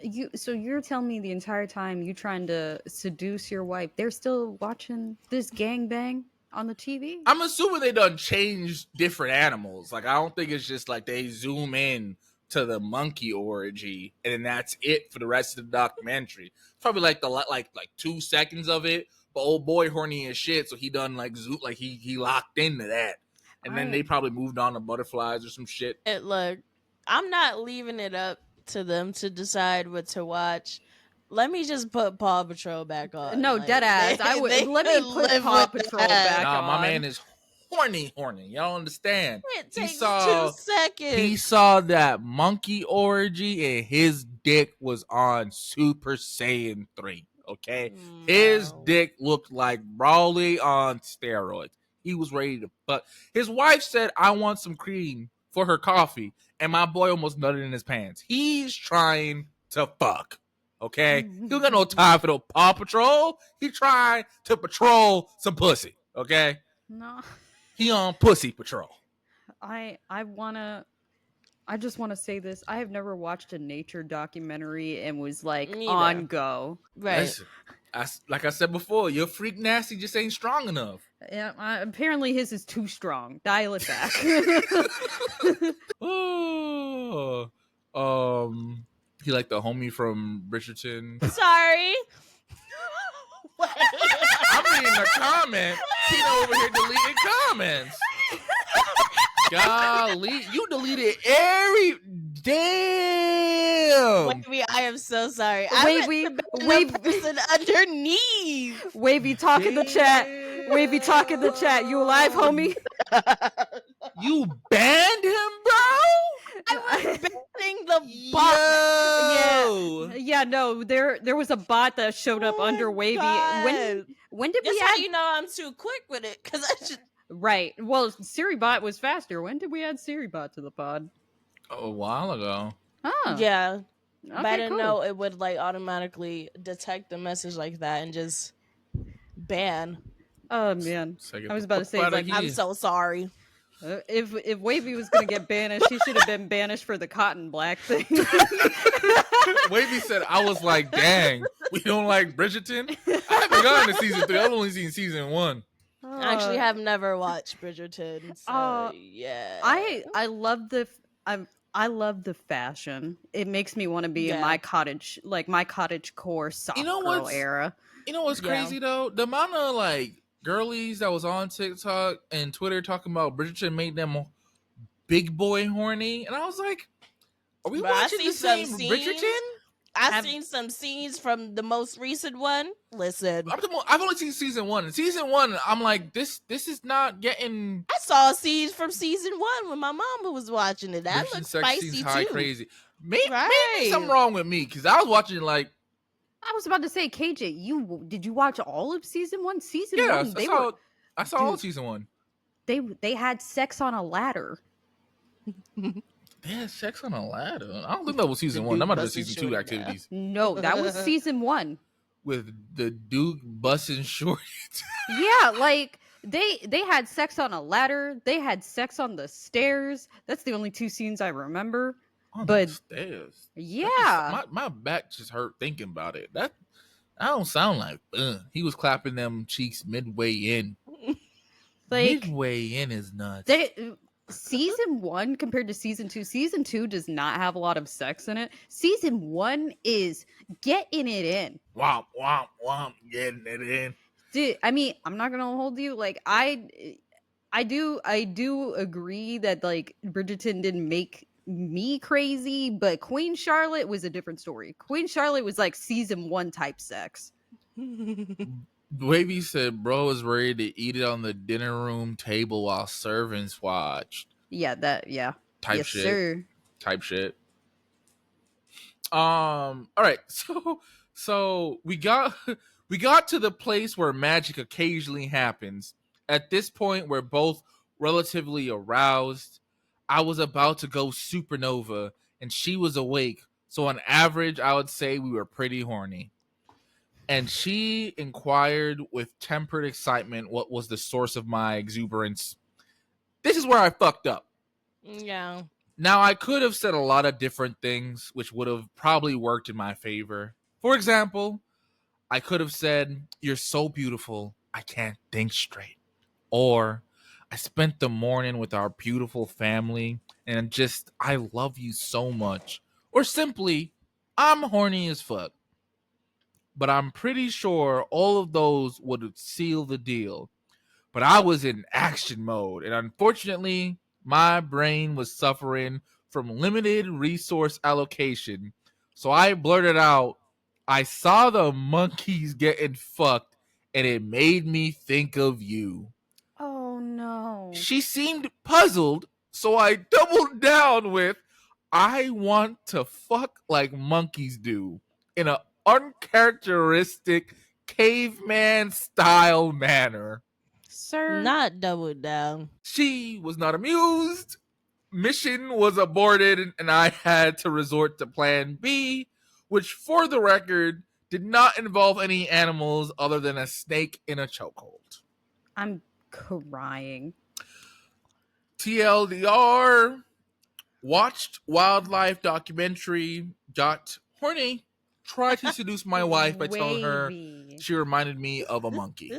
you're telling me the entire time you trying to seduce your wife, they're still watching this gangbang on the TV? I'm assuming they done changed different animals. Like, I don't think it's just like they zoom in to the monkey orgy and then that's it for the rest of the documentary. It's probably like like 2 seconds of it, but old boy horny as shit, so he done like zoom, like he locked into that. And then they probably moved on to butterflies or some shit. Look, I'm not leaving it up to them to decide what to watch. Let me just put Paw Patrol back on. No, like, dead ass. I would let me put Paw Patrol back on. My man is horny. Y'all understand? It takes 2 seconds. He saw that monkey orgy and his dick was on Super Saiyan 3. Okay? His dick looked like Brawley on steroids. He was ready to fuck. His wife said, I want some cream for her coffee. And my boy almost nutted in his pants. He's trying to fuck. Okay? He don't got no time for no Paw Patrol. He trying to patrol some pussy. Okay? No. He on pussy patrol. I just want to say this. I have never watched a nature documentary and was like on go. Right. Listen, like I said before, your freak nasty just ain't strong enough. Yeah, apparently his is too strong. Dial it back. Oh, he like the homie from Bridgerton. Sorry. I'm reading the comment. He over here deleting comments. Golly, you deleted every damn. Wavy, I am so sorry. Wavy person underneath. Wavy, talk in the chat. Wavy, talk in the chat. You alive, homie? You banned him, bro? I was banning the bot. Yeah, no, there was a bot that showed up under Wavy. God. When did That's we how add? you know I'm too quick with it, because I just Right. Well, Siri bot was faster. When did we add Siri bot to the pod? A while ago. Oh. yeah. Okay, But I didn't cool. know it would like automatically detect a message like that and just ban. Oh man, I was about to say, like, I'm so sorry. If Wavy was gonna get banished, he should have been banished for the cotton black thing. Wavy said, I was like, dang, we don't like Bridgerton? I haven't gotten to season 3. I've only seen season 1. I actually have never watched Bridgerton. So, yeah. I love I love the fashion. It makes me want to be in my cottage core soft You know girl what's era. you know what's Yeah. crazy though? The amount of like girlies that was on TikTok and Twitter talking about Bridgerton made them big boy horny, and I was like, are we But I watching see the some same scenes. Bridgerton? I've seen some scenes from the most recent one. Listen, I've only seen season one. And season one, I'm like, this is not getting. I saw scenes from season one when my mama was watching it. That Bridgerton looked sex scenes spicy high too. crazy. Maybe Right. something wrong with me because I was watching like. I was about to say, KJ, did you watch all of season one? Season Yeah, one, I saw all season one. they had sex on a ladder. They had sex on a ladder. I don't think that was season one. That might have been season two activities. No, that was season one. With the Duke busting short. Yeah, like they had sex on a ladder. They had sex on the stairs. That's the only 2 scenes I remember. On But the stairs. yeah, My back just hurt thinking about it. That I don't sound like he was clapping them cheeks midway in. like Midway in is nuts. season 1 compared to season 2. Season 2 does not have a lot of sex in it. Season 1 is getting it in. Womp womp womp, getting it in. Dude, I mean, I'm not gonna hold you. Like I do agree that like Bridgerton didn't make me crazy, but Queen Charlotte was a different story. Queen Charlotte was like season 1 type sex. Wavy said, "Bro was ready to eat it on the dinner room table while servants watched." Yeah, Type yes, shit. sir. Type shit. All right. So we got to the place where magic occasionally happens. At this point, we're both relatively aroused. I was about to go supernova, and she was awake. So on average, I would say we were pretty horny. And she inquired with tempered excitement what was the source of my exuberance. This is where I fucked up. Yeah. Now, I could have said a lot of different things, which would have probably worked in my favor. For example, I could have said, "You're so beautiful, I can't think straight." Or, "I spent the morning with our beautiful family, and just, I love you so much." Or simply, "I'm horny as fuck." But I'm pretty sure all of those would seal the deal. But I was in action mode, and unfortunately, my brain was suffering from limited resource allocation. So I blurted out, "I saw the monkeys getting fucked, and it made me think of you." Oh no. She seemed puzzled, so I doubled down with, "I want to fuck like monkeys do," in an uncharacteristic caveman style manner. Sir. Not double down. She was not amused. Mission was aborted, and I had to resort to plan B, which, for the record, did not involve any animals other than a snake in a chokehold. I'm crying. TLDR, watched wildlife documentary, got horny, tried to seduce my wife by telling her Wavy. she reminded me of a monkey.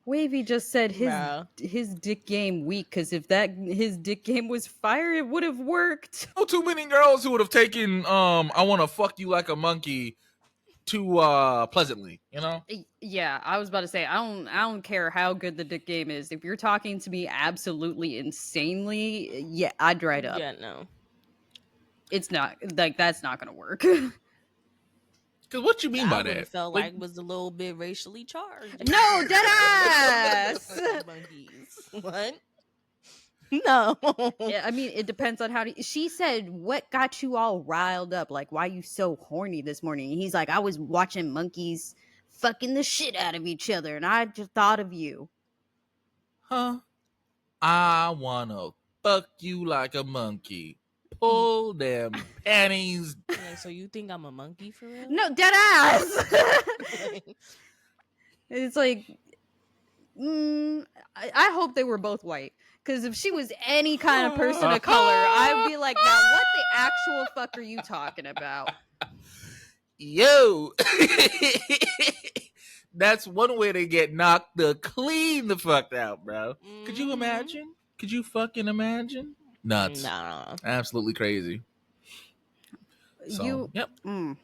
Wavy just said Bro. his dick game weak, because if his dick game was fire, it would have worked. No too many girls who would have taken "I want to fuck you like a monkey" too pleasantly, you know? Yeah, I was about to say I don't care how good the dick game is. If you're talking to me absolutely insanely, yeah, I'd dried up. Yeah, no. It's not like that's not gonna work. Because what you mean I by would that? have felt like it was a little bit racially charged. No, dead ass. Monkeys. What? No. Yeah, I mean, it depends on she said, "What got you all riled up? Like, why you so horny this morning?" And he's like, "I was watching monkeys fucking the shit out of each other, and I just thought of you." Huh? "I want to fuck you like a monkey. Pull them panties." Like, so you think I'm a monkey for real? No, dead ass. It's like, I hope they were both white. Because if she was any kind of person of color, I'd be like, now what the actual fuck are you talking about? Yo. That's one way to get knocked the clean the fuck out, bro. Could you imagine? Could you fucking imagine? Nuts. No. Absolutely crazy. So, You, yep, mm,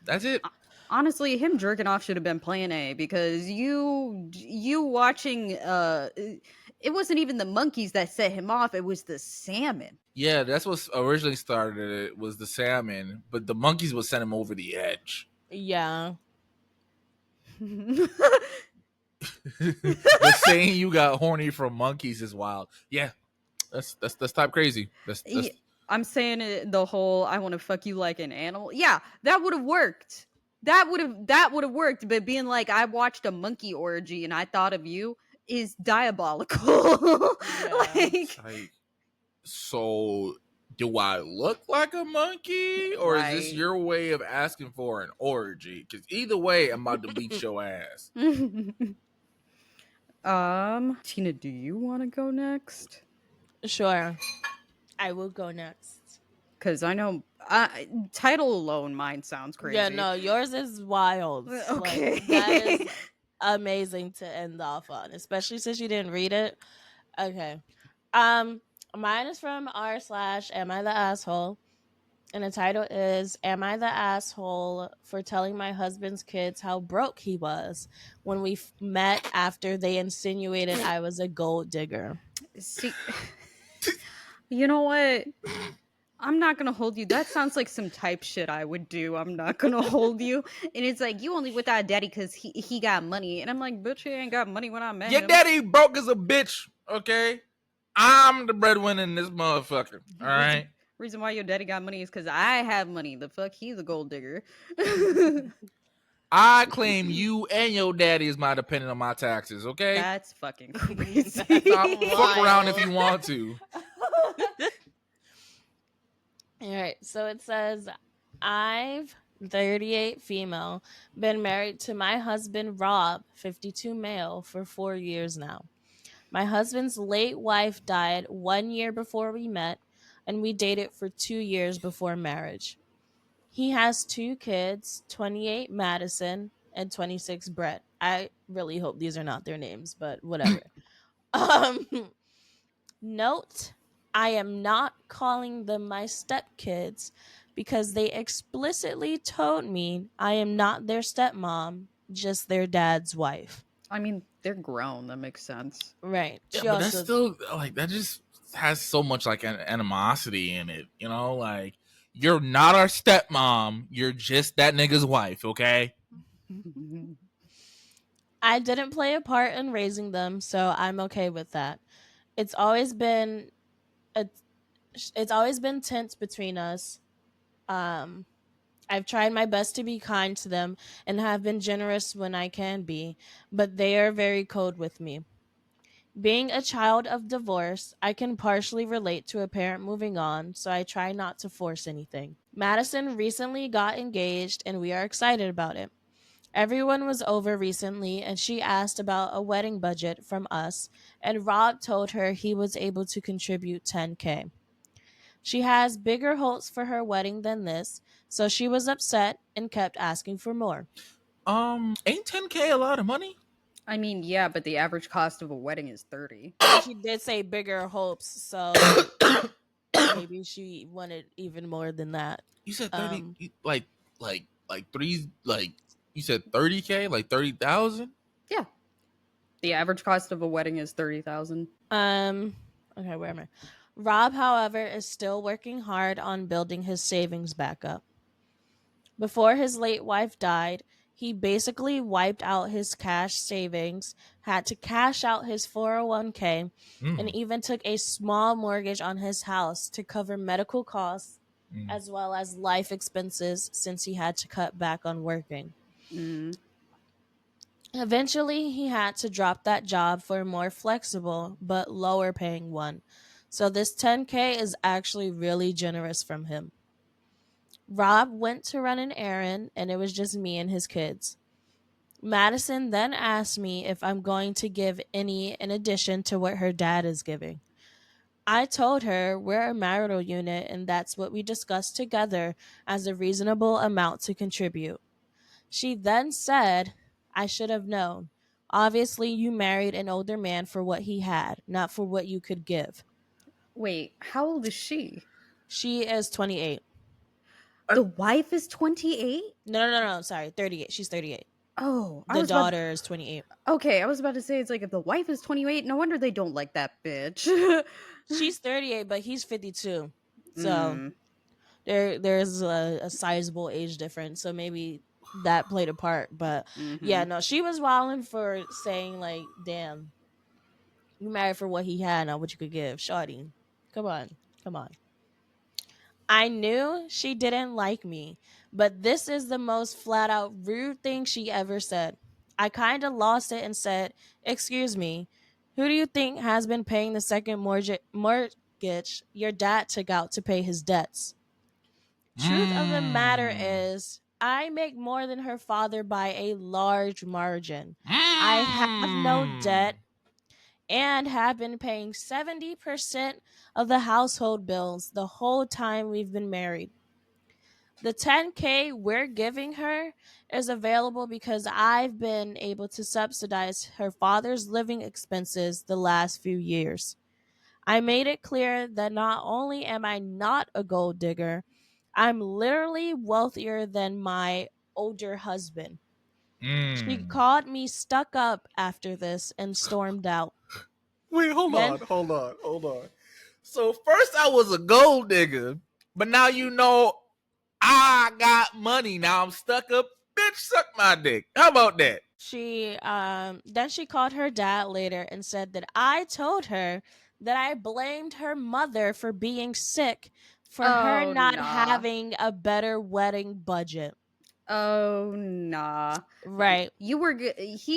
that's it. honestly, him jerking off should have been plan A, because you watching it wasn't even the monkeys that set him off, it was the salmon. Yeah, that's what originally started it, was the salmon, but the monkeys would send him over the edge. Yeah. But saying you got horny from monkeys is wild. Yeah, that's type crazy. That's Yeah, I'm saying it, the whole "I want to fuck you like an animal." Yeah, that would have worked. That would have worked. But being like, I watched a monkey orgy and I thought of you is diabolical. Yeah. Like, like, so do I look like a monkey, or is this right. your way of asking for an orgy? Because either way, I'm about to beat your ass. Tina, do you want to go next? Sure. I will go next. Because I know title alone, mine sounds Yeah, crazy. no, yours is wild. Like, Okay. that is amazing to end off on, especially since you didn't read it. Okay. Um, Mine is from r/ Am I the Asshole? And the title is Am I the Asshole for Telling My Husband's Kids How Broke He Was when we met after they insinuated I was a gold digger? See, you know what? I'm not gonna hold you. That sounds like some type shit I would do. I'm not gonna hold you. And it's like, you only with that daddy because he got money. And I'm like, bitch, he ain't got money when I met Your him. daddy broke as a bitch, okay? I'm the breadwinner in this motherfucker, all right? Reason why your daddy got money is because I have money. The fuck, he's a gold digger. I claim you and your daddy is my dependent on my taxes, okay? That's fucking crazy. Stop fuck around if Wild. you want to. All right, so it says, I've 38 female, been married to my husband Rob, 52 male, for 4 years now. My husband's late wife died 1 year before we met, and we dated for 2 years before marriage. He has 2 kids, 28 Madison and 26 Brett. I really hope these are not their names, but whatever. um Note, I am not calling them my stepkids because they explicitly told me I am not their stepmom, just their dad's wife. I mean, they're grown. That makes sense. Right. Yeah, She but that's also still like that just has so much like an animosity in it, you know? Like you're not our stepmom, you're just that nigga's wife, okay? I didn't play a part in raising them, so I'm okay with that. It's always been a it's always been tense between us. Um I've tried my best to be kind to them and have been generous when I can be, but they are very cold with me. Being a child of divorce, I can partially relate to a parent moving on, so I try not to force anything. Madison recently got engaged and we are excited about it. Everyone was over recently and she asked about a wedding budget from us, and Rob told her he was able to contribute 10K. She has bigger hopes for her wedding than this, so she was upset and kept asking for more. Ain't 10K a lot of money? I mean, yeah, but the average cost of a wedding is 30. But she did say bigger hopes, so maybe she wanted even more than that. You said 30 Um, like three like you said 30K, like 30,000? Yeah. The average cost of a wedding is 30,000. okay, where am I? Rob, however, is still working hard on building his savings back up. Before his late wife died, he basically wiped out his cash savings, had to cash out his 401k, and Mm, even took a small mortgage on his house to cover medical costs mm. as well as life expenses since he had to cut back on working. Mm. Eventually, he had to drop that job for a more flexible but lower paying one. So, this 10K is actually really generous from him. Rob went to run an errand, and it was just me and his kids. Madison then asked me if I'm going to give any in addition to what her dad is giving. I told her we're a marital unit and that's what we discussed together as a reasonable amount to contribute. She then said, I should have known. Obviously, you married an older man for what he had, not for what you could give. Wait, how old is she? She is 28. The wife is 28? No. Sorry, 38. She's 38. Oh, The daughter is 28. Okay, I was about to say, it's like, if the wife is 28, no wonder they don't like that bitch. She's 38, but he's 52. So Mm, there's a sizable age difference. So maybe that played a part. But yeah, mhm. no, she was wilding for saying like, damn, you married for what he had, not what you could give. Shawty, come on, come on. I knew she didn't like me, but this is the most flat out rude thing she ever said. I kind of lost it and said, "Excuse me, who do you think has been paying the second mortgage your dad took out to pay his debts?" Truth of the matter Mm. is, I make more than her father by a large margin. I have no Mm. debt and have been paying 70% of the household bills the whole time we've been married. The 10K we're giving her is available because I've been able to subsidize her father's living expenses the last few years. I made it clear that not only am I not a gold digger, I'm literally wealthier than my older husband. She Mm. called me stuck up after this and stormed out. Wait, Then hold on. So first I was a gold digger, but now you know I got money. Now I'm stuck up. Bitch, suck my dick. How about that? she called her dad later and said that I told her that I blamed her mother for being sick for her Oh, not nah. having a better wedding budget. Oh, nah. Right. He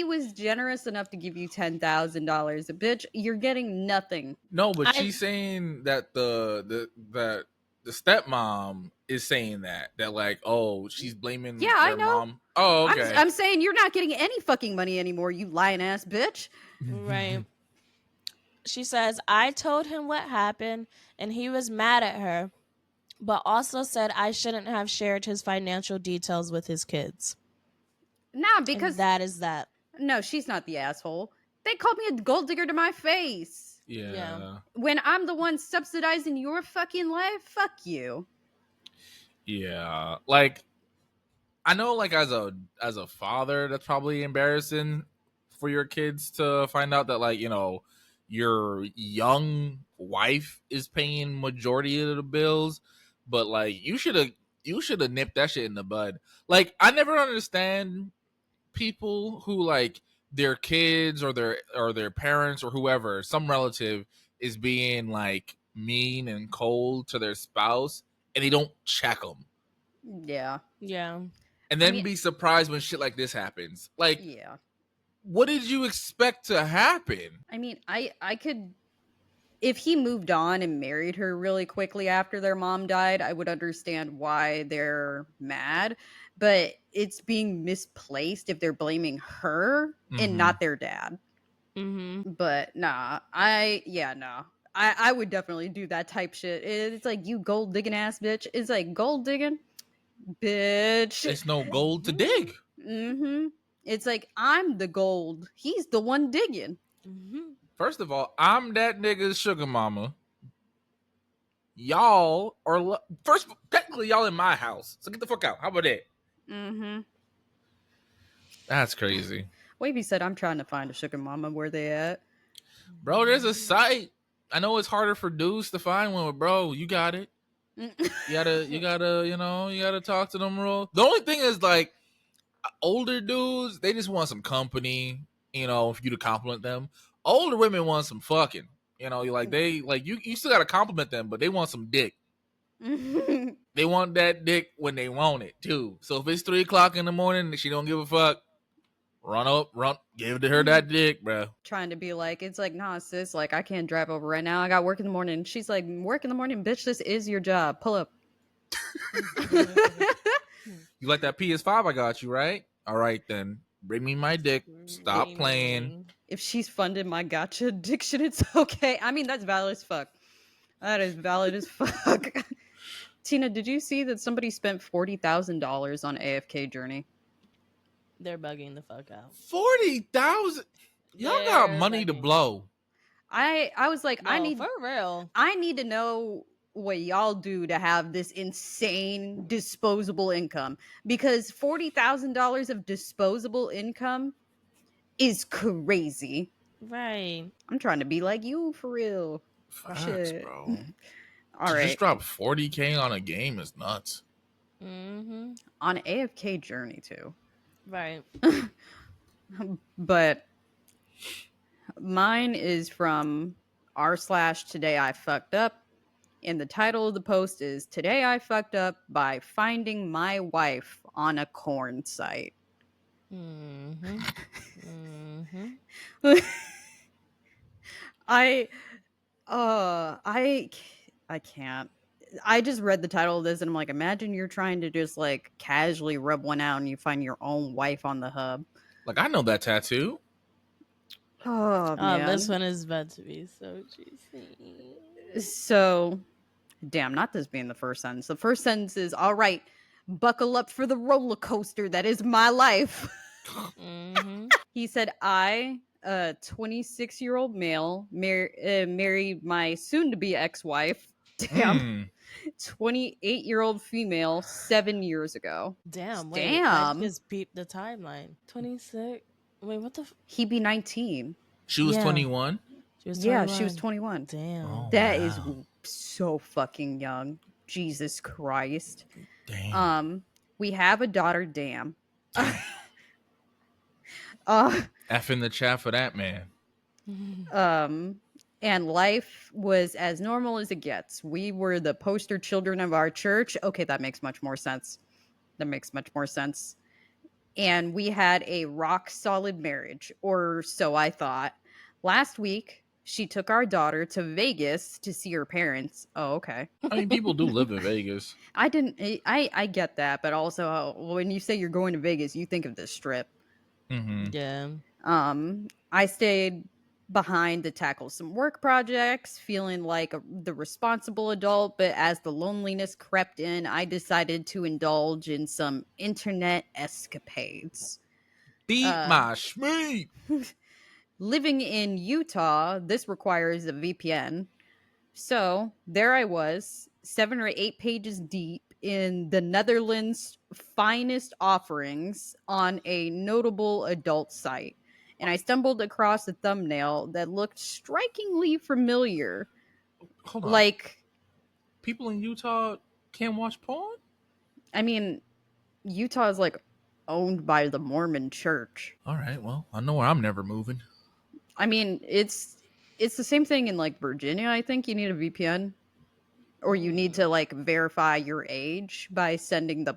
was generous enough to give you $10,000. Bitch, you're getting nothing. No, but I she's saying that the stepmom is saying that like, oh, she's Yeah, blaming I their know. mom. Oh, okay. I'm saying you're not getting any fucking money anymore, you lying ass bitch. right. She says I told him what happened and he was mad at her, but also said I shouldn't have shared his financial details with his kids. Nah, And because that is that. no, she's not the asshole. They called me a gold digger to my face. Yeah. Yeah. When I'm the one subsidizing your fucking life, fuck you. Yeah. Like I know like as a father that's probably embarrassing for your kids to find out that like, you know, your young wife is paying majority of the bills, but like you should have nipped that shit in the bud. Like I never understand people who like their kids or their parents or whoever, some relative is being like mean and cold to their spouse and they don't check them Yeah. Yeah. and I then mean, be surprised when shit like this happens. Like, yeah. what did you expect to happen? I mean, I could, if he moved on and married her really quickly after their mom died, I would understand why they're mad. But it's being misplaced if they're blaming her and Mm-hmm. not their dad. Mhm. But nah, no. I would definitely do that type shit. It's like, you gold digging ass bitch. It's like, gold digging, bitch. It's no gold to Mhm. dig. Mm-hmm. It's like, I'm the gold. He's the one digging. Mhm. First of all, I'm that nigga's sugar mama. Y'all are first technically y'all in my house, so get the fuck out. How about that? Mm-hmm. That's crazy, Wavy said, I'm trying to find a sugar mama. Where they at? bro. There's a site. I know it's harder for dudes to find one, but bro, you got it. You gotta talk to them real. The only thing is like older dudes, they just want some company, you know, for you to compliment them. Older women want some fucking, you know, like they like you still gotta compliment them, but they want some dick. They want that dick when they want it too. So if it's 3 o'clock in the morning and she don't give a fuck, run, give her that dick, bro. Trying to be like, it's like, nah, sis, like, I can't drive over right now. I got work in the morning. She's like, work in the morning, bitch. This is your job. Pull up. You like that PS5 I got you, right? All right then, bring me my dick. Stop playing. Gaming. If she's funded my gotcha addiction, it's okay. I mean, that's valid as fuck. That is valid as fuck. Tina, did you see that somebody spent $40,000 on AFK Journey? They're bugging the fuck out. 40,000. Y'all got They're money to bugging. blow. I was like, No, for real. I need to know what y'all do to have this insane disposable income, because $40,000 of disposable income is crazy. Right. I'm trying to be like you for real. Facts, Shit. bro. All To right. just drop 40K on a game is nuts. Mm-hmm. On AFK journey too. Right. But mine is from r/today I fucked up. And the title of the post is Today I Fucked Up by Finding My Wife on a Corn Site. Mm-hmm. Mm-hmm. I can't. I just read the title of this and I'm like, imagine you're trying to just like casually rub one out and you find your own wife on the hub. Like, I know that tattoo. Oh Oh, this man. one is about to be so juicy. So, damn, not this being the first sentence. The first sentence is, all right, buckle up for the roller coaster that is my life. Mm-hmm. He said, I, a 26-year-old male, married my soon-to-be ex-wife. Damn. 28-year-old female 7 years ago. Damn, wait. I Damn. just peeped the timeline. 26. Wait, what the? He be 19. She was Yeah. 21. She was 21. Yeah, she was 21. Damn. Oh, That is wow. so fucking young. Jesus Christ. Damn. We have a daughter, damn. F in the chat for that, man. And life was as normal as it gets. We were the poster children of our church. Okay, that makes much more sense. And we had a rock solid marriage, or so I thought. Last week, she took our daughter to Vegas to see her parents. Oh, okay. I mean, people do live in Vegas. I get that, but also when you say you're going to Vegas, you think of the strip. Mm-hmm. Yeah. I stayed behind to tackle some work projects, feeling like the responsible adult, but as the loneliness crept in, I decided to indulge in some internet escapades. Beat my schmeat. Living in Utah, this requires a VPN. So there I was, 7 or 8 pages deep in the Netherlands' finest offerings on a notable adult site. And I stumbled across a thumbnail that looked strikingly familiar. Hold on. Like, people in Utah can't watch porn? I mean, Utah is like owned by the Mormon church. All right, well, I know where I'm never moving. I mean, it's the same thing in like Virginia, I think. You need a VPN. Or you need to like verify your age by sending the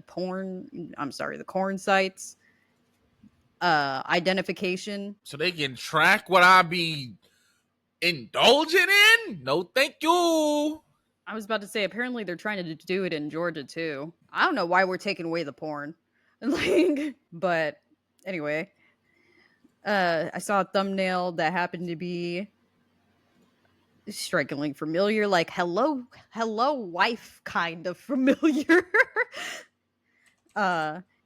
corn sites identification. So they can track what I be indulging in? No, thank you. I was about to say, apparently they're trying to do it in Georgia too. I don't know why we're taking away the porn. But anyway, I saw a thumbnail that happened to be strikingly familiar, like hello wife kind of familiar.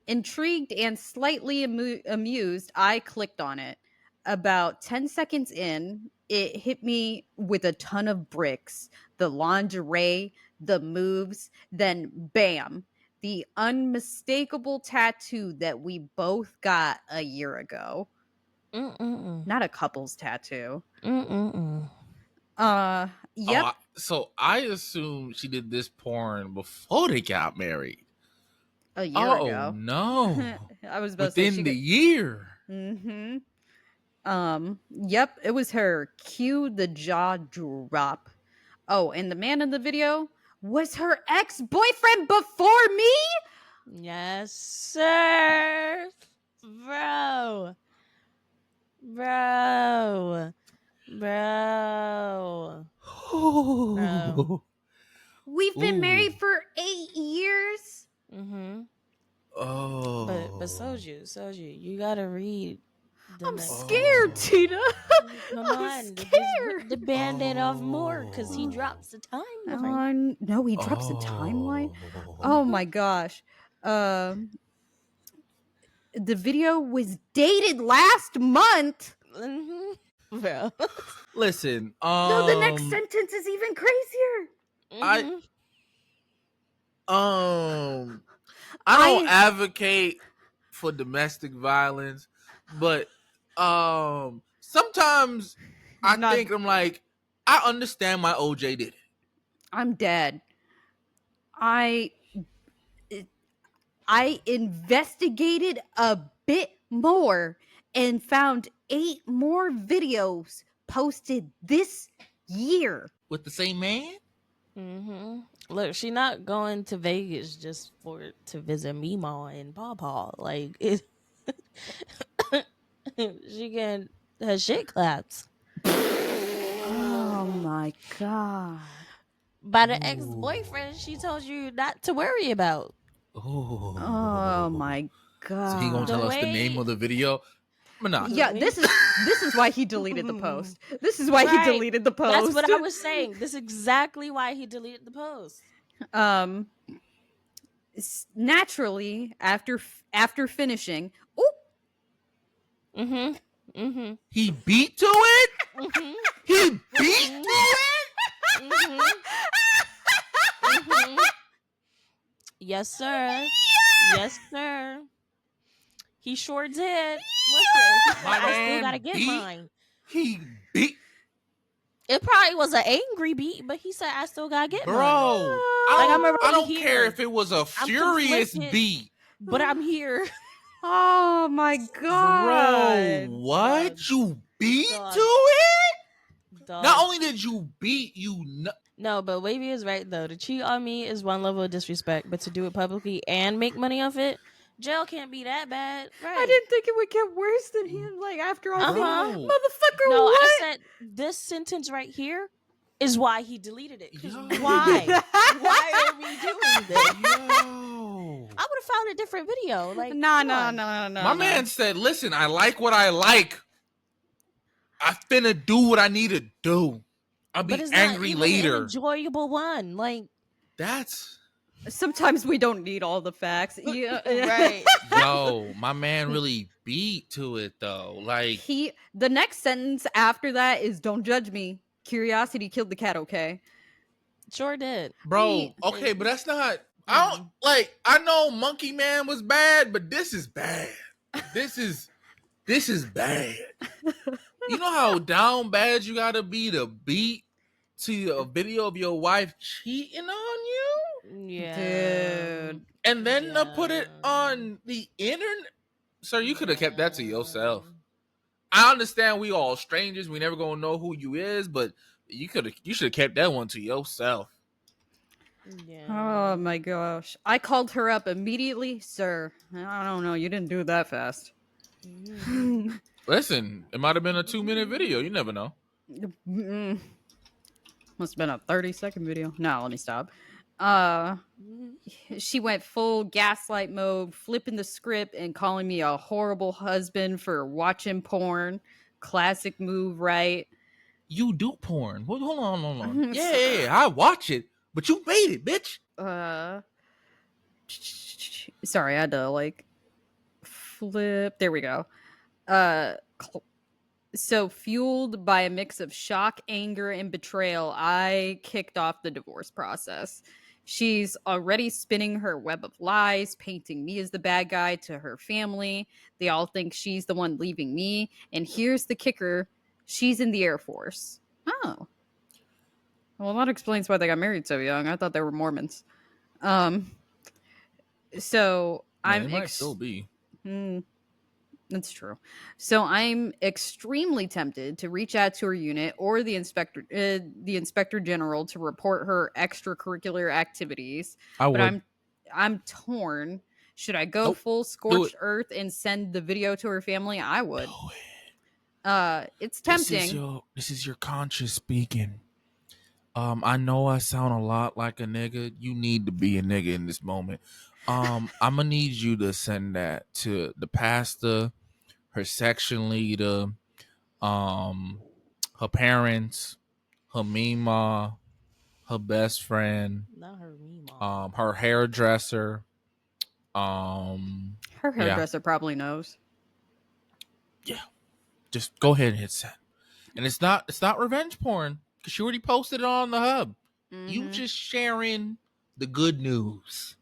Intrigued and slightly amused, I clicked on it. About 10 seconds in, it hit me with a ton of bricks. The lingerie, the moves, then bam, the unmistakable tattoo that we both got a year ago. Not a couple's tattoo. Yep. So I assume she did this porn before they got married. A year ago. No. I was about within to say the year. Mm-hmm. Yep, it was her. Cue the jaw drop. Oh, and the man in the video was her ex-boyfriend before me? Yes, sir. Bro. We've been married for 8 years. Mm-hmm. Oh. But Soju, you gotta read. I'm scared, Tina. Come I'm on, scared. just rip the band-aid off more, because he drops the timeline. No, he drops the timeline. Oh my gosh. The video was dated last month. Mm-hmm. bro. Listen, No, the next sentence is even crazier. Mhm. I don't advocate for domestic violence, but sometimes I think I'm like, I understand why OJ did it. I'm dead. I investigated a bit more and found 8 more videos posted this year. With the same man? Look, she not going to Vegas just to visit Mima and Pawpaw. Like it, she getting her shit clapped Oh my god. by the ex boyfriend she told you not to worry about. Oh my god. So he gonna tell us the name of the video? Nah. Yeah, this is why he deleted the post. This is why he deleted the post. That's what I was saying. This is exactly why he deleted the post. Naturally, after finishing, He beat to it? Mm-hmm. He beat to it? Yes, sir. Yes, sir. He sure did. Listen, My I still man gotta get beat. mine. He beat. It probably was an angry beat, but he said I still gotta get Bro, mine. I already don't here. care if it was a furious conflicted. beat. But I'm here. oh my god. Bro, what? Dog. You beat Dog. to it? Dog. Not only did you beat, No, but Wavy is right though. To cheat on me is one level of disrespect, but to do it publicly and make money off it, jail can't be that bad. Right. I didn't think it would get worse than him. Like after I think, Bro. motherfucker, No, what? I said this sentence right here is why he deleted it. 'Cause Yo. why? Why are we doing this? Yo. I would have found a different video. Like No. My man said, listen, I like what I like. I finna do what I need to do. I'll be but it's angry not even later. an enjoyable one. Like That's Sometimes we don't need all the facts. Yeah. right. yo, my man really beat to it though. Like The next sentence after that is don't judge me. Curiosity killed the cat, okay? Sure did. bro, okay, but that's not I don't like I know Monkey Man was bad, but this is bad. This is bad. You know how down bad you gotta be to beat to a video of your wife cheating on you? Yeah. Dude. And then to put it on the internet. Sir, you could have kept that to yourself. I understand we all strangers, we never gonna know who you is, but you should have kept that one to yourself. Yeah. Oh my gosh. I called her up immediately. Sir, I don't know. You didn't do it that fast. Listen, it might have been a 2-minute video. You never know. Must have been a 30-second video. No, let me stop. She went full gaslight mode, flipping the script and calling me a horrible husband for watching porn. Classic move, right? You do porn. Hold on. Yeah, I watch it, but you made it, bitch. Sorry, I had to flip. There we go. So fueled by a mix of shock, anger, and betrayal, I kicked off the divorce process. She's already spinning her web of lies, painting me as the bad guy to her family. They all think she's the one leaving me. And here's the kicker. She's in the Air Force. Oh. Well, that explains why they got married so young. I thought they were Mormons. So It might still be. That's true. So I'm extremely tempted to reach out to her unit or the inspector general to report her extracurricular activities. I would. But I'm torn. Should I go full scorched earth and send the video to her family? I would. It's tempting. This is your conscience speaking. I know I sound a lot like a nigga. You need to be a nigga in this moment. I'm gonna need you to send that to the pastor, her section leader, her parents, her mima, her best friend, not her mima, her hairdresser. Her hairdresser probably knows. Yeah, just go ahead and hit send. And it's not revenge porn because she already posted it on the hub. You Mhm. just sharing the good news.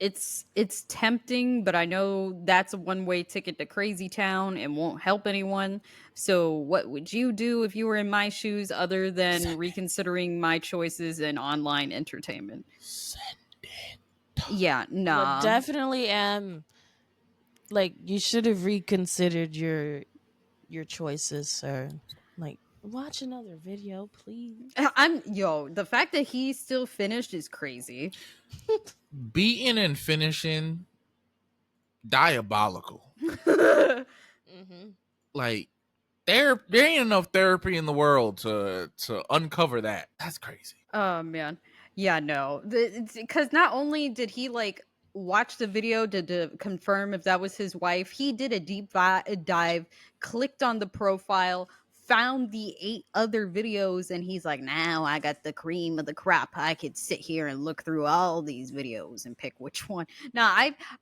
It's tempting, but I know that's a one-way ticket to crazy town and won't help anyone. So what would you do if you were in my shoes other than Send it. reconsidering my choices in online entertainment? Send it. Yeah, But nah. definitely am like you should have reconsidered your choices, sir. Like watch another video, please. The fact that he still finished is crazy. Beating and finishing, diabolical. Mm-hmm. Like there ain't enough therapy in the world to uncover that. That's crazy. Oh man. Yeah, no. Because not only did he like watch the video to confirm if that was his wife, he did a dive, clicked on the profile, found the 8 other videos, and he's like, now I got the cream of the crop. I could sit here and look through all these videos and pick which one. Now,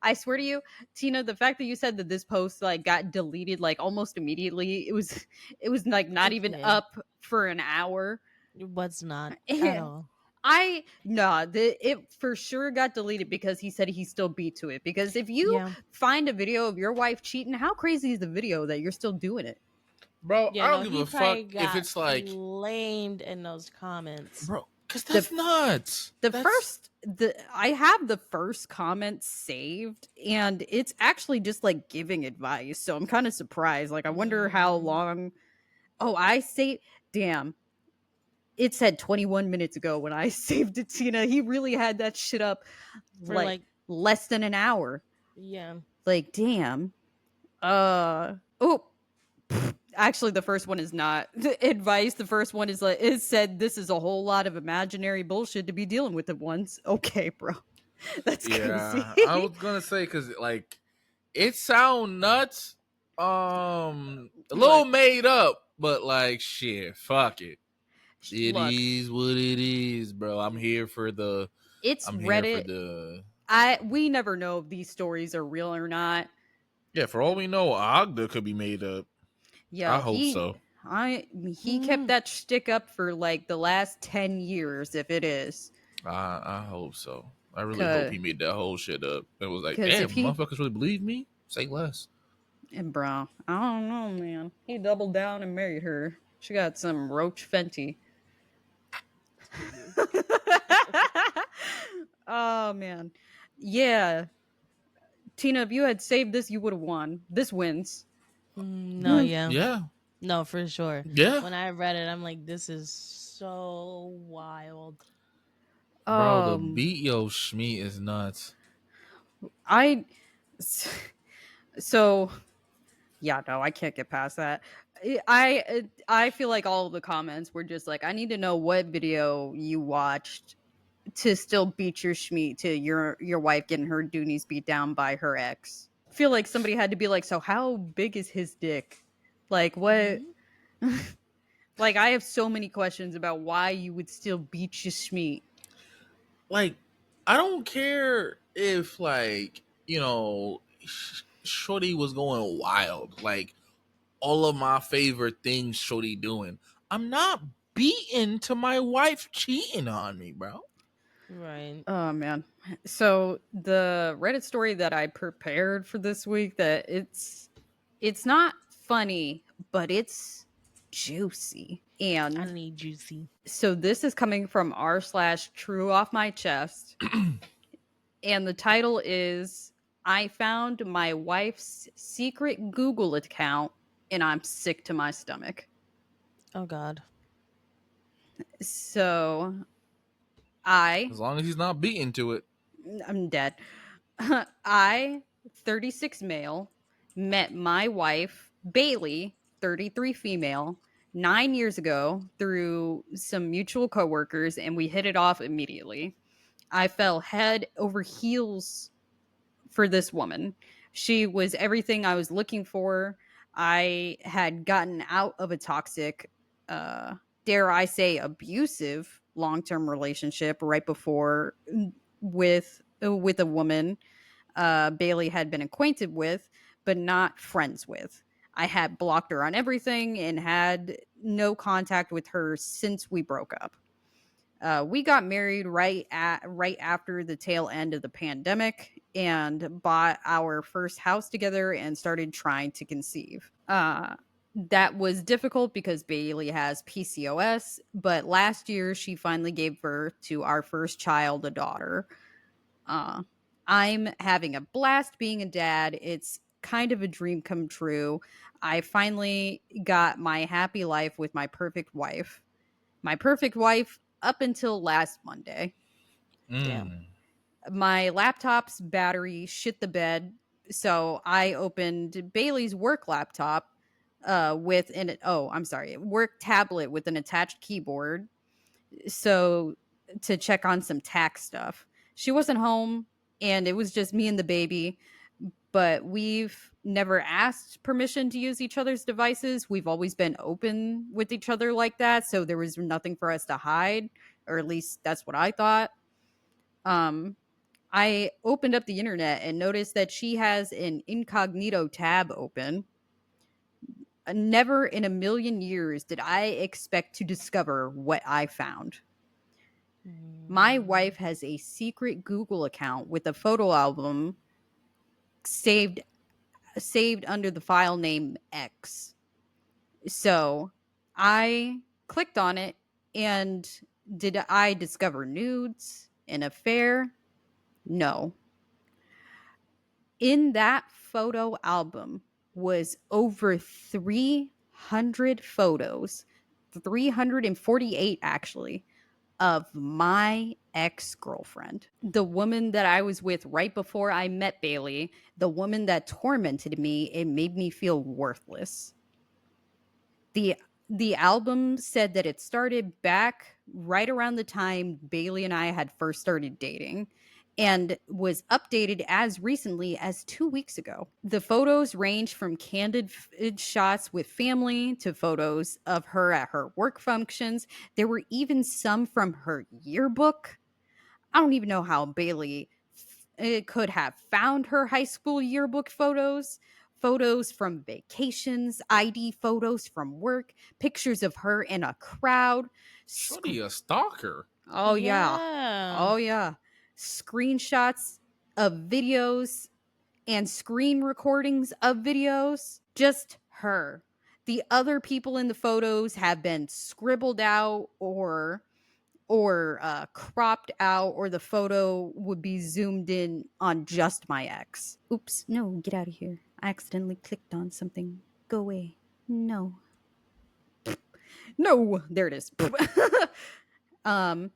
I swear to you, Tina, the fact that you said that this post like got deleted like almost immediately, it was like not It even did. up for an hour. It was not at Yeah. all. It for sure got deleted because he said he still beat to it. Because if you Yeah. find a video of your wife cheating, how crazy is the video that you're still doing it? Bro, Yeah, I don't no, give he a fuck probably if got it's like, flamed in those comments. bro, because The that's nuts. the That's first the I have the first comment saved, and it's actually just like giving advice. So I'm kind of surprised. Like I wonder how Mm, long. Oh, I say, damn. It said 21 minutes ago when I saved it, Tina. He really had that shit up for like like, less than an hour. yeah. Like, damn. Oh, actually, the first one is not the advice. The first one is like it said this is a whole lot of imaginary bullshit to be dealing with at once. Okay, bro. That's crazy. yeah. I was gonna say because like it sound nuts, a little Look, made up, but like shit, fuck it. It look, is what it is, bro. it's I'm here for Reddit. the. We never know if these stories are real or not. Yeah, for all we know, Agda could be made up. I Yo, hope so. he kept Mm. that shtick up for like the last 10 years if it is. I hope so. I really hope Cause, he made that whole shit up. It was like, Cause if damn, he motherfuckers really believe me? Say less. and bro, I don't know, man. He doubled down and married her. She got some roach Fenty. Oh man. Yeah. Tina, if you had saved this, you would have won. This wins. No, yeah. Yeah, No, for sure. yeah, When I read it, I'm like, this is so wild. bro. The Um beat yo Shmee is nuts. I so yeah, no, I can't get past that. I feel like all of the comments were just like, I need to know what video you watched to still beat your schmeat to your wife getting her doonies beat down by her ex. I feel like somebody had to be like, so how big is his dick? Like what? Mhm. Like I have so many questions about why you would still beat your schmeat. Like, I don't care if like Shorty was going wild. Like all of my favorite things Shorty doing. I'm not beaten to my wife cheating on me, bro. Right. Oh man. So the Reddit story that I prepared for this week that it's not funny, but it's juicy. I And need juicy. so this is coming from r/true off my chest. And the title is I found my wife's secret Google account and I'm sick to my stomach. Oh God. So I As long as he's not beaten to it. I'm dead. I, 36 male, met my wife, Bailey, 33 female, 9 years ago through some mutual coworkers, and we hit it off immediately. I fell head over heels for this woman. She was everything I was looking for. I had gotten out of a toxic, uh, dare I say, abusive long-term relationship right before with a woman Bailey had been acquainted with, but not friends with. I had blocked her on everything and had no contact with her since we broke up. We got married right after the tail end of the pandemic and bought our first house together and started trying to conceive. That was difficult because Bailey has PCOS, but last year she finally gave birth to our first child, a daughter. Uh, I'm having a blast being a dad. It's kind of a dream come true. I finally got my happy life with my perfect wife. My perfect wife up until last Monday. Damn. Mm. My laptop's battery shit the bed, so I opened Bailey's work laptop with an work tablet with an attached keyboard, so to check on some tax stuff. She wasn't home, and it was just me and the baby. But we've never asked permission to use each other's devices. We've always been open with each other like that, so there was nothing for us to hide, or at least that's what I thought. Um, I opened up the internet and noticed that she has an incognito tab open. Never in a million years did I expect to discover what I found. My wife has a secret Google account with a photo album saved under the file name X. So I clicked on it, and did I discover nudes, an affair? No. In that photo album was over 300 photos, 348 actually, of my ex-girlfriend, the woman that I was with right before I met Bailey, the woman that tormented me and made me feel worthless. The album said that it started back right around the time Bailey and I had first started dating, and was updated as recently as 2 weeks ago. The photos range from candid shots with family to photos of her at her work functions. There were even some from her yearbook. I don't even know how Bailey could have found her high school yearbook photos. Photos from vacations, ID photos from work, pictures of her in a crowd. Shorty a stalker. Oh, yeah. Yeah. Oh, yeah. Screenshots of videos and screen recordings of videos. Just her. The other people in the photos have been scribbled out or cropped out, or the photo would be zoomed in on just my ex. Oops, no, get out of here. I accidentally clicked on something. Go away. No. No, there it is. um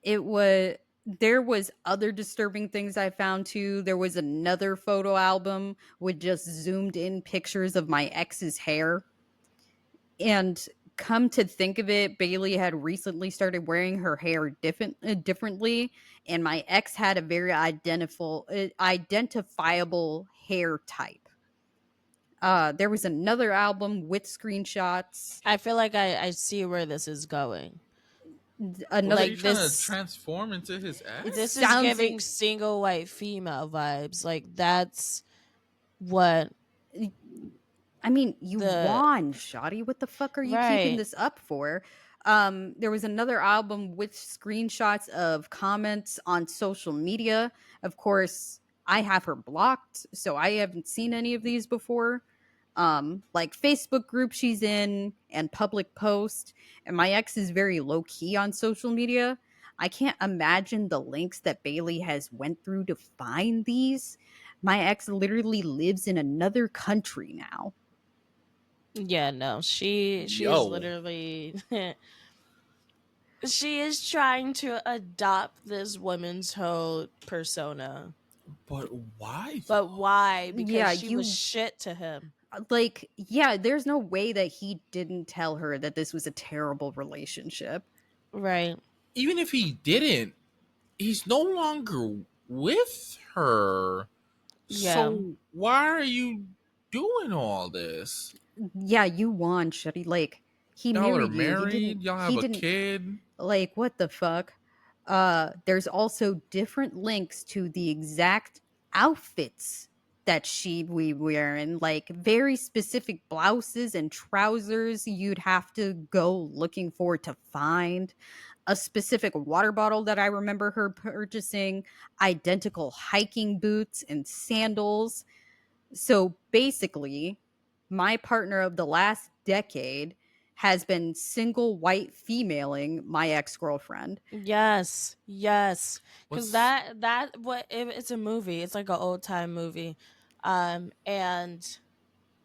it was There was other disturbing things I found too. There was another photo album with just zoomed in pictures of my ex's hair. And come to think of it, Bailey had recently started wearing her hair differently, and my ex had a very identifiable hair type. There was another album with screenshots. I feel like I see where this is going. Another. Are Like you trying to this transform into his It ex? this is sounds giving single white female vibes. Like that's what I mean, you the won, Shoddy. What the fuck are you keeping right. this up for? There was another album with screenshots of comments on social media. Of course, I have her blocked, so I haven't seen any of these before. Like Facebook group she's in and public post. And my ex is very low key on social media. I can't imagine the links that Bailey has went through to find these. My ex literally lives in another country now. Yeah, no. She is Yo, literally she is trying to adopt this woman's whole persona. but why But though? why? Because Yeah, she was shit to him. there's no way that he didn't tell her that this was a terrible relationship. Right. Even if he didn't, he's no longer with her. Yeah. So why are you doing all this? Yeah, you won, Shuddy. Like, he Y'all are married you. married. Y'all have He a didn't, kid. like, what the fuck? There's also different links to the exact outfits that she'd be wearing, like very specific blouses and trousers you'd have to go looking for to find, a specific water bottle that I remember her purchasing, identical hiking boots and sandals. So basically, my partner of the last decade has been single white femaling my ex-girlfriend. Yes, yes, because What's it's a movie. It's like an old time movie, and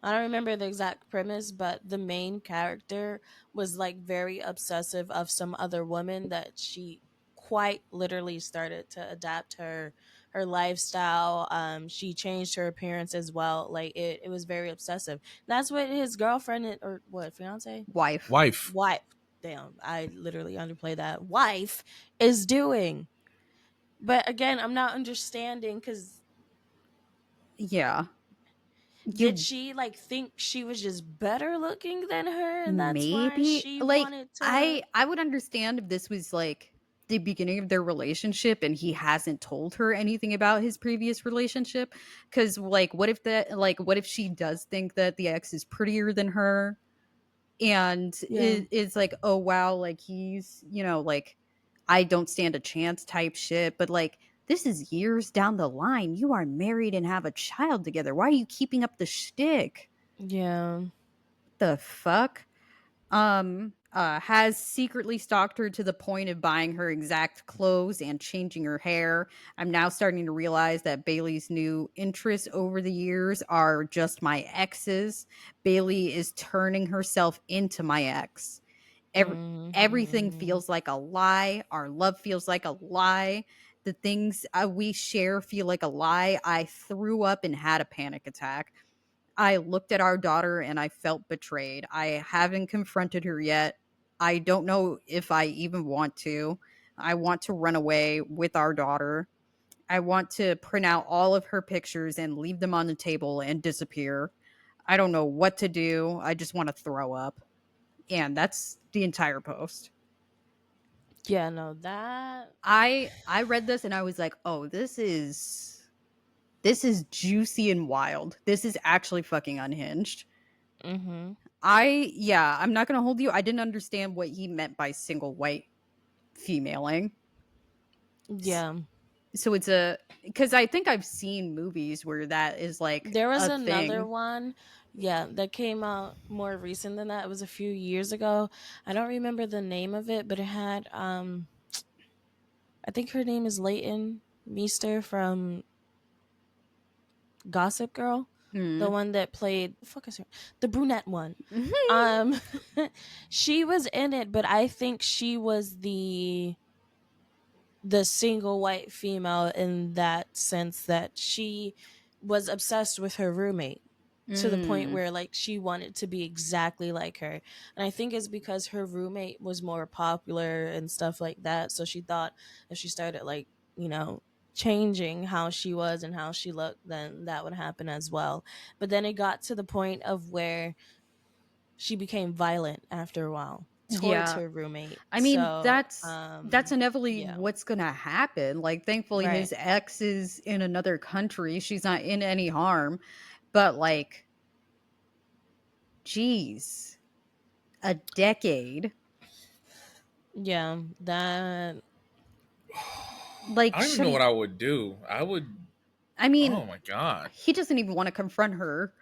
I don't remember the exact premise, but the main character was like very obsessive of some other woman that she quite literally started to adapt her lifestyle. She changed her appearance as well. Like it was very obsessive. That's what his girlfriend or what fiance Wife. wife? wife. Damn, I literally underplay that. Wife is doing. But again, I'm not understanding because Yeah. did You she like think she was just better looking than her and that's why maybe she like wanted to I would understand if this was like the beginning of their relationship and he hasn't told her anything about his previous relationship, cuz like what if she does think that the ex is prettier than her, and yeah it's like, oh wow, like he's, like I don't stand a chance type shit. But like, this is years down the line. You are married and have a child together. Why are you keeping up the shtick? yeah The fuck? Has secretly stalked her to the point of buying her exact clothes and changing her hair. I'm now starting to realize that Bailey's new interests over the years are just my ex's. Bailey is turning herself into my ex. Every, Everything mm-hmm. feels like a lie. Our love feels like a lie. The things we share feel like a lie. I threw up and had a panic attack. I looked at our daughter and I felt betrayed. I haven't confronted her yet. I don't know if I even want to. I want to run away with our daughter. I want to print out all of her pictures and leave them on the table and disappear. I don't know what to do. I just want to throw up. And that's the entire post. Yeah, no, that I read this and I was like, "Oh, this is juicy and wild. This is actually fucking unhinged." mm-hmm. I'm not gonna hold you. I didn't understand what he meant by single white femaling. S- Yeah, So it's a because I think I've seen movies where that is like there was a another thing. one, yeah, that came out more recent than that. It was a few years ago. I don't remember the name of it, but it had I think her name is Leighton Meester from Gossip Girl, the Hmm. one that played fuck is her the brunette one. Um she was in it, but I think she was the single white female in that sense that she was obsessed with her roommate to the point Mm. where like she wanted to be exactly like her. And I think it's because her roommate was more popular and stuff like that, so she thought if she started like, you know, changing how she was and how she looked, then that would happen as well. But then it got to the point of where she became violent after a while towards Yeah. her roommate. I mean, So that's inevitably yeah, what's gonna happen. Like, thankfully, right. his ex is in another country. She's not in any harm. But like, geez, a decade. Yeah, that Like, I don't even should know what he? I would do. I would. I mean, Oh my god. he doesn't even want to confront her.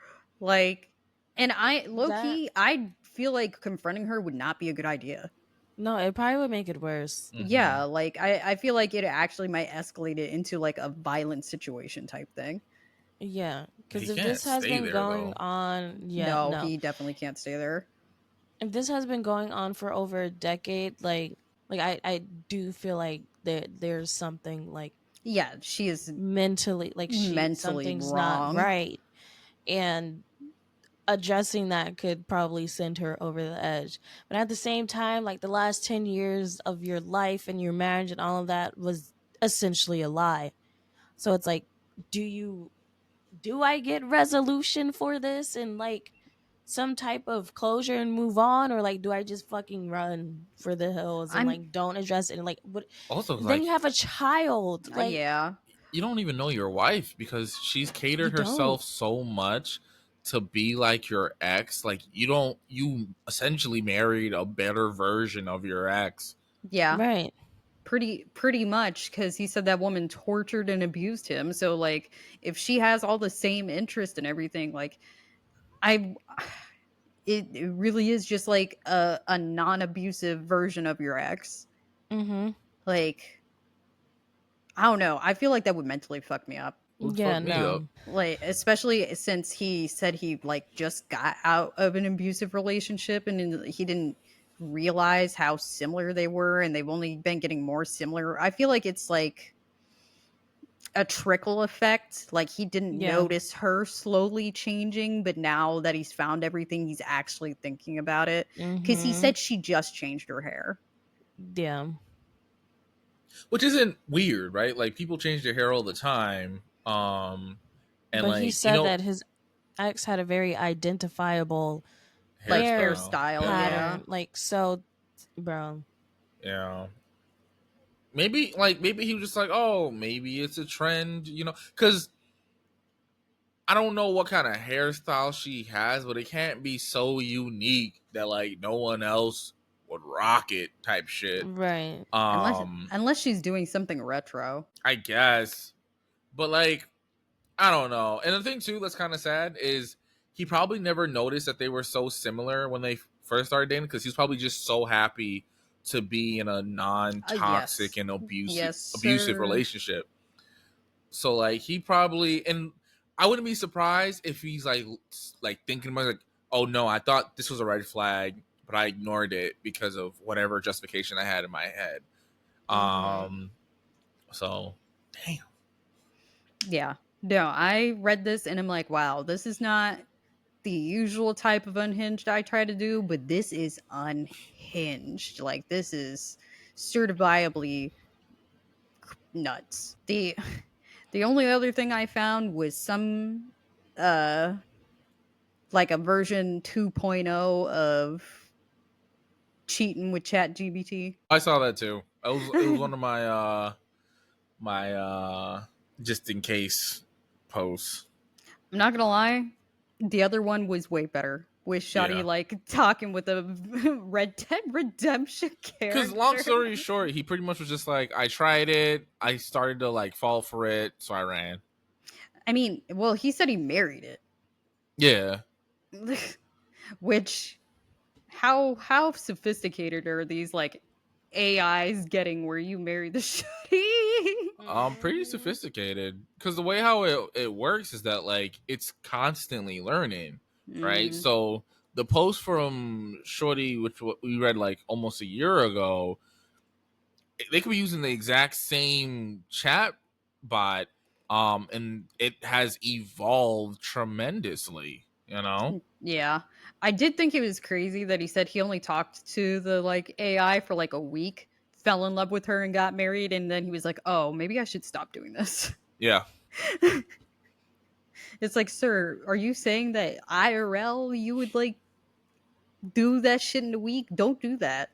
Like, and I low that key, I feel like confronting her would not be a good idea. no, it probably would make it worse. Mm-hmm. Yeah, like I feel like it actually might escalate it into like a violent situation type thing. Yeah, He because if can't this has stay been there going though. on, yeah, No, no, he definitely can't stay there. if this has been going on for over a decade, like I do feel like there's something like Yeah, she is mentally, like she mentally something's not wrong. right, and addressing that could probably send her over the edge. But at the same time, like the last 10 years of your life and your marriage and all of that was essentially a lie. So it's like, do you do I get resolution for this and like some type of closure and move on, or like do I just fucking run for the hills and I'm like don't address it and like what Also, then like you have a child like yeah. you don't even know your wife because she's You catered don't. herself so much to be like your ex. Like you essentially married a better version of your ex. Yeah, Right. pretty much, because he said that woman tortured and abused him. So like, if she has all the same interest and everything, like I, it really is just like a non-abusive version of your ex. Mm-hmm. Like, I don't know. I feel like that would mentally fuck me up. Would Yeah, fuck me up. no. Like, especially since he said he like just got out of an abusive relationship and he didn't realize how similar they were, and they've only been getting more similar. I feel like it's like a trickle effect. Like, he didn't Yeah. notice her slowly changing, but now that he's found everything, he's actually thinking about it. Because he Mm-hmm. said she just changed her hair. Yeah. Which isn't weird, right? Like people change their hair all the time. And But he like, said that his ex had a very identifiable Like, hair hairstyle. hairstyle, Yeah. yeah. pattern. Like, so, bro. Yeah. Maybe he was just like, oh, maybe it's a trend, because I don't know what kind of hairstyle she has, but it can't be so unique that like no one else would rock it type shit. Right. Unless she's doing something retro. I guess. But like, I don't know. And the thing too that's kind of sad is he probably never noticed that they were so similar when they first started dating because he's probably just so happy to be in a non-toxic Yes. and Yes, abusive sir. relationship. So like he probably, and I wouldn't be surprised if he's like thinking about like, oh no, I thought this was a red flag, but I ignored it because of whatever justification I had in my head. Mm-hmm. So damn. Yeah. No, I read this and I'm like, wow, this is not the usual type of unhinged I try to do, but this is unhinged. Like, this is certifiably nuts. The only other thing I found was some uh like a version 2.0 of cheating with Chat GBT. I saw that too. It was one of my just in case posts. I'm not gonna lie, the other one was way better. With Shotty Yeah. like talking with a Red Dead Redemption Because long character. story short, he pretty much was just like, I tried it, I started to like fall for it, so I ran. I mean, well, he said he married it. Yeah. Which, how sophisticated are these like AIs getting where you marry the Shotty? Pretty sophisticated. Because the way how it works is that like it's constantly learning, right? Mm-hmm. So the post from Shorty, which we read like almost a year ago, they could be using the exact same chat bot, and it has evolved tremendously. Yeah. I did think it was crazy that he said he only talked to the like AI for like a week, fell in love with her and got married, and then he was like, "Oh, maybe I should stop doing this." Yeah. It's like, "Sir, are you saying that IRL you would like do that shit in a week? Don't do that."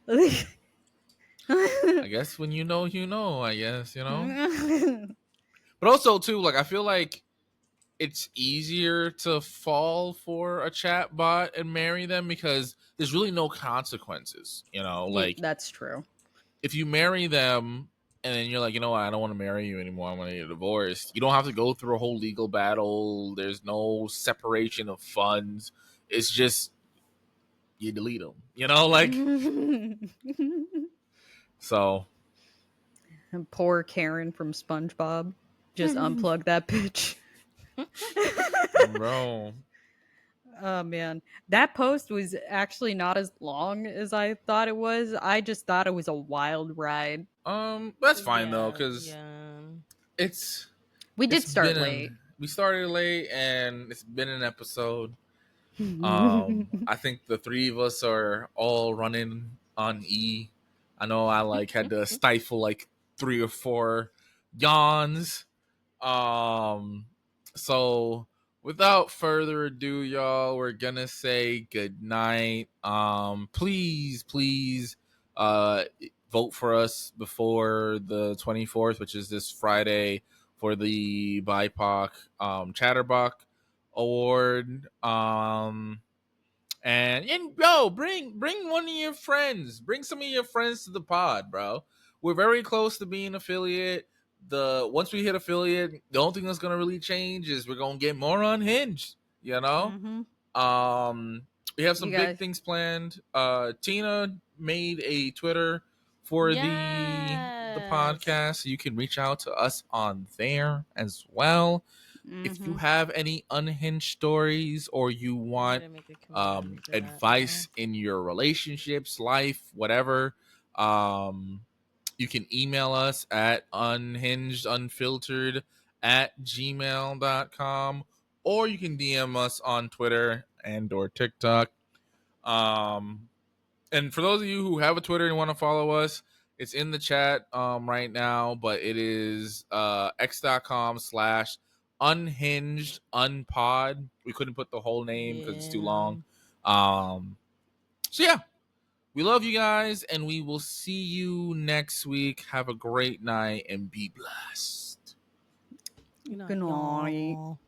I guess when you know, I guess. But also too, like I feel like it's easier to fall for a chat bot and marry them because there's really no consequences. Like That's true. if you marry them and then you're like, you know what, I don't want to marry you anymore, I'm going to get divorced. You don't have to go through a whole legal battle. There's no separation of funds. It's just you delete them. Like so. Poor Karen from SpongeBob. Just unplug that bitch. Bro. Oh man, that post was actually not as long as I thought it was. I just thought it was a wild ride. That's fine though, Yeah. because Yeah. it's We it's did start been late. we started late and it's been an episode. I think the three of us are all running on E. I know I like had to stifle like 3 or 4 yawns. So without further ado, y'all, we're gonna say good night. Please, uh, vote for us before the 24th, which is this Friday. for the BIPOC Chatterbox Award. And yo, bring one of your friends. Bring some of your friends to the pod, bro. We're very close to being affiliate. Once we hit affiliate, the only thing that's gonna really change is we're gonna get more unhinged. You know, um, we have some You big guys, things planned. Tina made a Twitter for the Yes. podcast. You can reach out to us on there as well. If you have any unhinged stories or you I'm want gonna make a community for that advice in your relationships, life, whatever, you can email us at unhingedunfiltered at gmail.com, or you can DM us on Twitter and or TikTok. And for those of you who have a Twitter and want to follow us, it's in the chat right now, but it is x.com/unhinged unpod. We couldn't put the whole name because it's too long. So yeah, we love you guys, and we will see you next week. Have a great night and be blessed. Good night, good night. y'all.